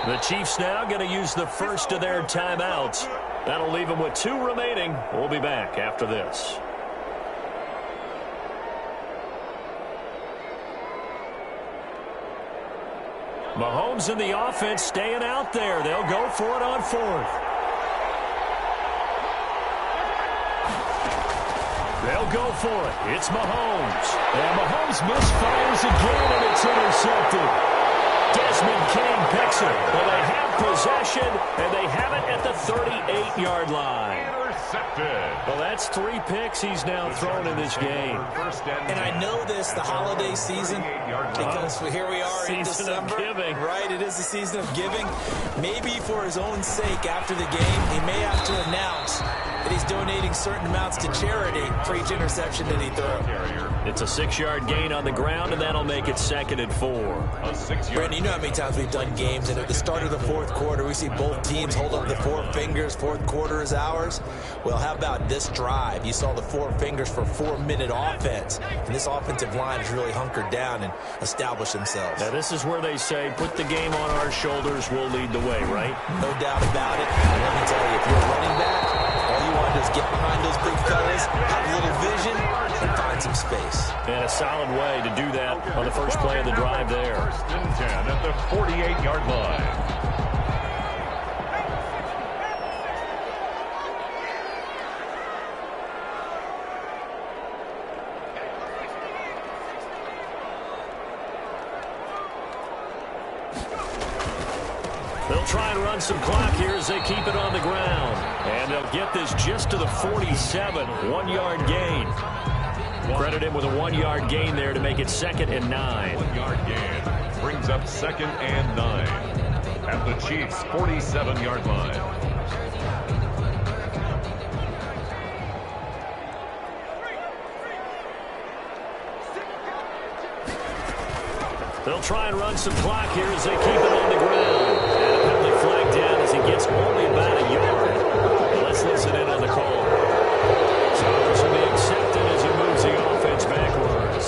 The Chiefs now going to use the first of their timeouts. That'll leave them with 2 remaining. We'll be back after this. Mahomes and the offense staying out there. They'll go for it on fourth. They'll go for it. It's Mahomes. And Mahomes misfires again, and it's intercepted. Desmond King picks it. Well, they have possession, and they have it at the 38-yard line. Intercepted. Well, that's 3 picks he's now thrown in this game. And I know this, the holiday season, because here we are in December. Season of giving. Right, it is the season of giving. Maybe for his own sake after the game, he may have to announce that he's donating certain amounts to charity for each interception that he threw. It's a 6-yard gain on the ground, and that'll make it 2nd and 4. Brandon, you know how many times we've done games, and at the start of the fourth quarter, we see both teams hold up the 4 fingers, fourth quarter is ours. Well, how about this drive? You saw the 4 fingers for 4-minute offense, and this offensive line has really hunkered down and established themselves. Now, this is where they say, put the game on our shoulders, we'll lead the way, right? No doubt about it. And let me tell you, if you're a running back, all you want to do is get behind those big fellas, have a little vision, and find some space. And a solid way to do that on the first play of the drive there. 1st and 10 at the 48-yard line. They'll try and run some clock here as they keep it on the ground. And they'll get this just to the 47, 1-yard gain. Credit him with a 1-yard gain there to make it 2nd and 9. 1-yard gain brings up 2nd and 9 at the Chiefs' 47-yard line. They'll try and run some clock here as they keep it on the ground. And a penalty flag down as he gets only about a yard. Well, let's listen in on the call. So this will be accepted as he moves the offense backwards.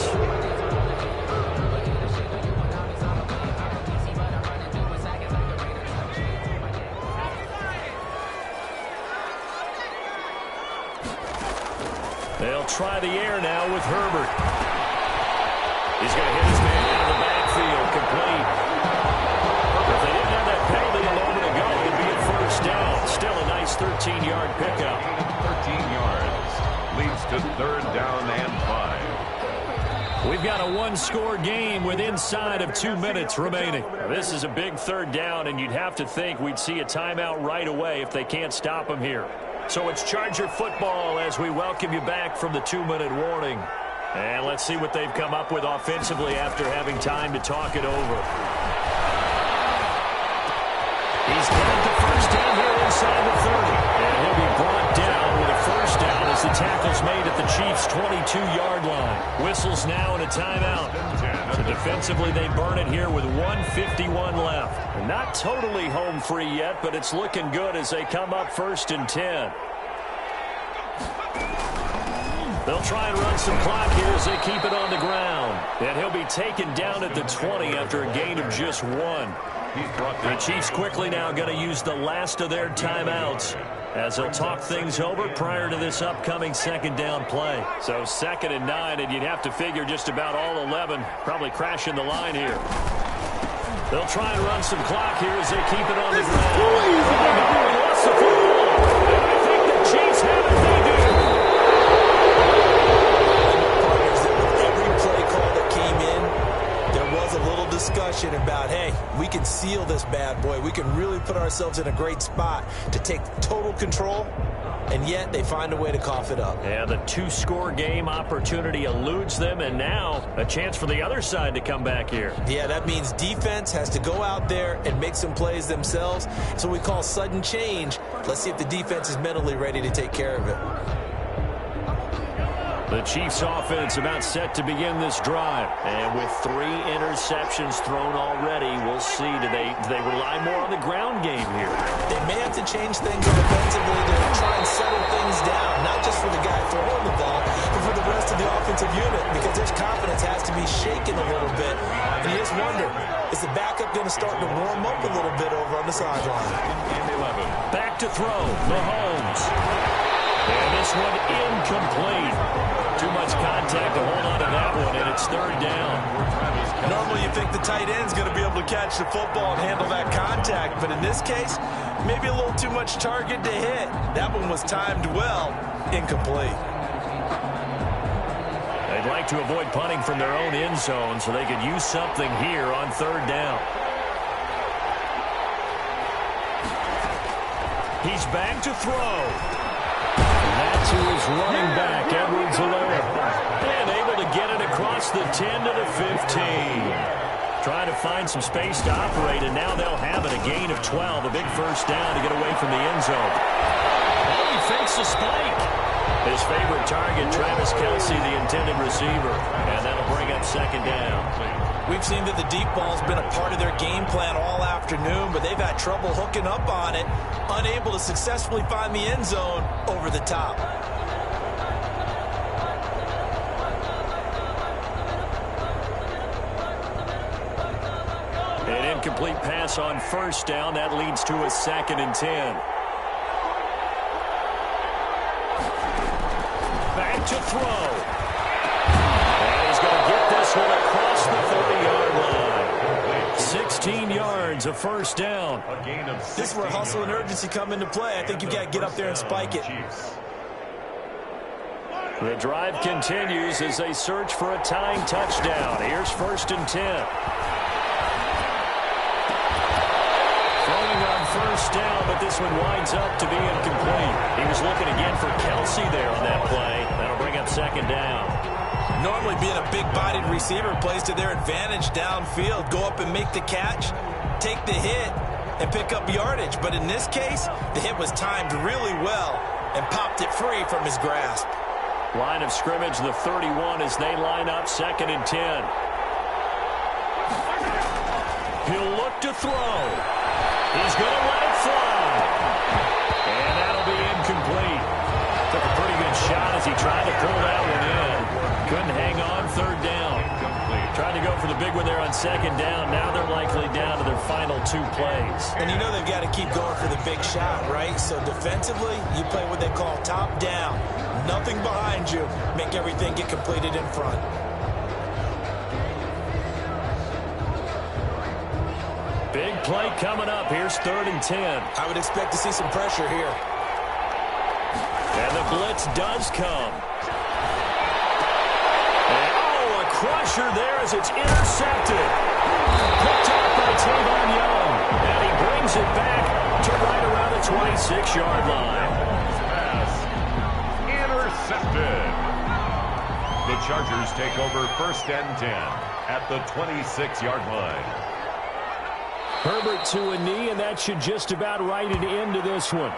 They'll try the air now with Herbert. He's going to hit his man out of the backfield, complete. If they didn't have that penalty a moment ago, it'd be a 1st down. Still a nice 13-yard pickup. 13 yards leads to 3rd down and 5. We've got a 1-score game with inside of 2 minutes remaining. This is a big 3rd down, and you'd have to think we'd see a timeout right away if they can't stop him here. So it's Charger football as we welcome you back from the 2-minute warning. And let's see what they've come up with offensively after having time to talk it over. He's down to 1st down here inside the 30. And he'll be brought down with a 1st down as the tackle's made at the Chiefs' 22-yard line. Whistles now and a timeout. So defensively, they burn it here with 1:51 left. Not totally home free yet, but it's looking good as they come up 1st and 10. They'll try and run some clock here as they keep it on the ground. And he'll be taken down at the 20 after a gain of just 1. The Chiefs quickly now going to use the last of their timeouts as they'll talk things over prior to this upcoming 2nd down play. So 2nd and 9, and you'd have to figure just about all 11 probably crashing the line here. They'll try and run some clock here as they keep it on the ground. He lost the football. And I think the Chiefs have it. They do. Discussion about, hey, we can seal this bad boy. We can really put ourselves in a great spot to take total control, and yet they find a way to cough it up. Yeah, the 2-score game opportunity eludes them, and now a chance for the other side to come back here. Yeah, that means defense has to go out there and make some plays themselves. So we call sudden change. Let's see if the defense is mentally ready to take care of it. The Chiefs offense about set to begin this drive. And with 3 interceptions thrown already, we'll see. Do they rely more on the ground game here? They may have to change things offensively to try and settle things down, not just for the guy throwing the ball, but for the rest of the offensive unit, because their confidence has to be shaken a little bit. And you just wonder, is the backup going to start to warm up a little bit over on the sideline? Back to throw, Mahomes. And this one incomplete. Too much contact to hold on to that one, and it's third down. Normally you think the tight end's going to be able to catch the football and handle that contact, but in this case, maybe a little too much target to hit. That one was timed well, incomplete. They'd like to avoid punting from their own end zone so they could use something here on third down. He's back to throw. That's who is running back, Edwards-Helaire. And able to get it across the 10 to the 15. Trying to find some space to operate, and now they'll have it. A gain of 12, a big first down to get away from the end zone. Oh, he fakes the spike. His favorite target, Travis Kelce, the intended receiver. And that'll bring up second down. We've seen that the deep ball's been a part of their game plan all afternoon, but they've had trouble hooking up on it, unable to successfully find the end zone over the top. An incomplete pass on first down. That leads to a 2nd and 10. Back to throw. And he's going to get this one across the 30-yard line. 16 yards, a first down. This is where hustle and urgency come into play. I think you've got to get up there and spike it. The drive continues as they search for a tying touchdown. Here's 1st and 10. Throwing on first down, but this one winds up to be incomplete. He was looking again for Kelce there on that play. That'll bring up second down. Normally being a big-bodied receiver plays to their advantage downfield. Go up and make the catch, take the hit, and pick up yardage. But in this case, the hit was timed really well and popped it free from his grasp. Line of scrimmage, the 31 as they line up 2nd and 10. He'll look to throw. He's going to let it fly. And that'll be incomplete. Took a pretty good shot as he tried to pull that one in. Couldn't hang on, third down. Tried to go for the big one there on second down. Now they're likely down to their final 2 plays. And you know they've got to keep going for the big shot, right? So defensively, you play what they call top down. Nothing behind you. Make everything get completed in front. Big play coming up. Here's 3rd and 10. I would expect to see some pressure here. And the blitz does come. And, oh, a crusher there as it's intercepted. Picked up by Tavon Young. And he brings it back to right around the 26-yard line. Intercepted. The Chargers take over 1st and 10 at the 26-yard line. Herbert to a knee, and that should just about write an end to this one.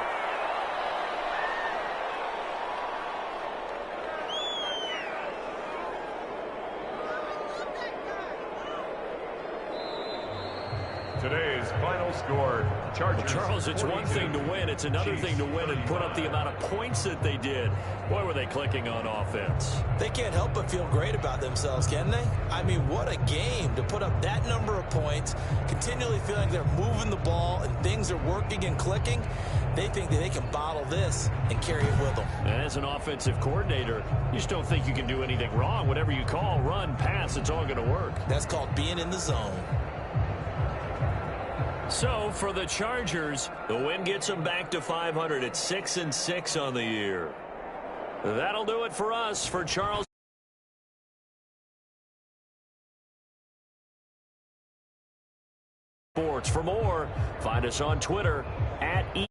Today's final score, Chargers. Charles, it's one thing to win. It's another thing to win and put up the amount of points that they did. Boy, were they clicking on offense. They can't help but feel great about themselves, can they? I mean, what a game to put up that number of points, continually feeling they're moving the ball and things are working and clicking. They think that they can bottle this and carry it with them. And as an offensive coordinator, you just don't think you can do anything wrong. Whatever you call, run, pass, it's all going to work. That's called being in the zone. So, for the Chargers, the win gets them back to 500 at 6-6 on the year. That'll do it for us. For Charles Sports. For more, find us on Twitter @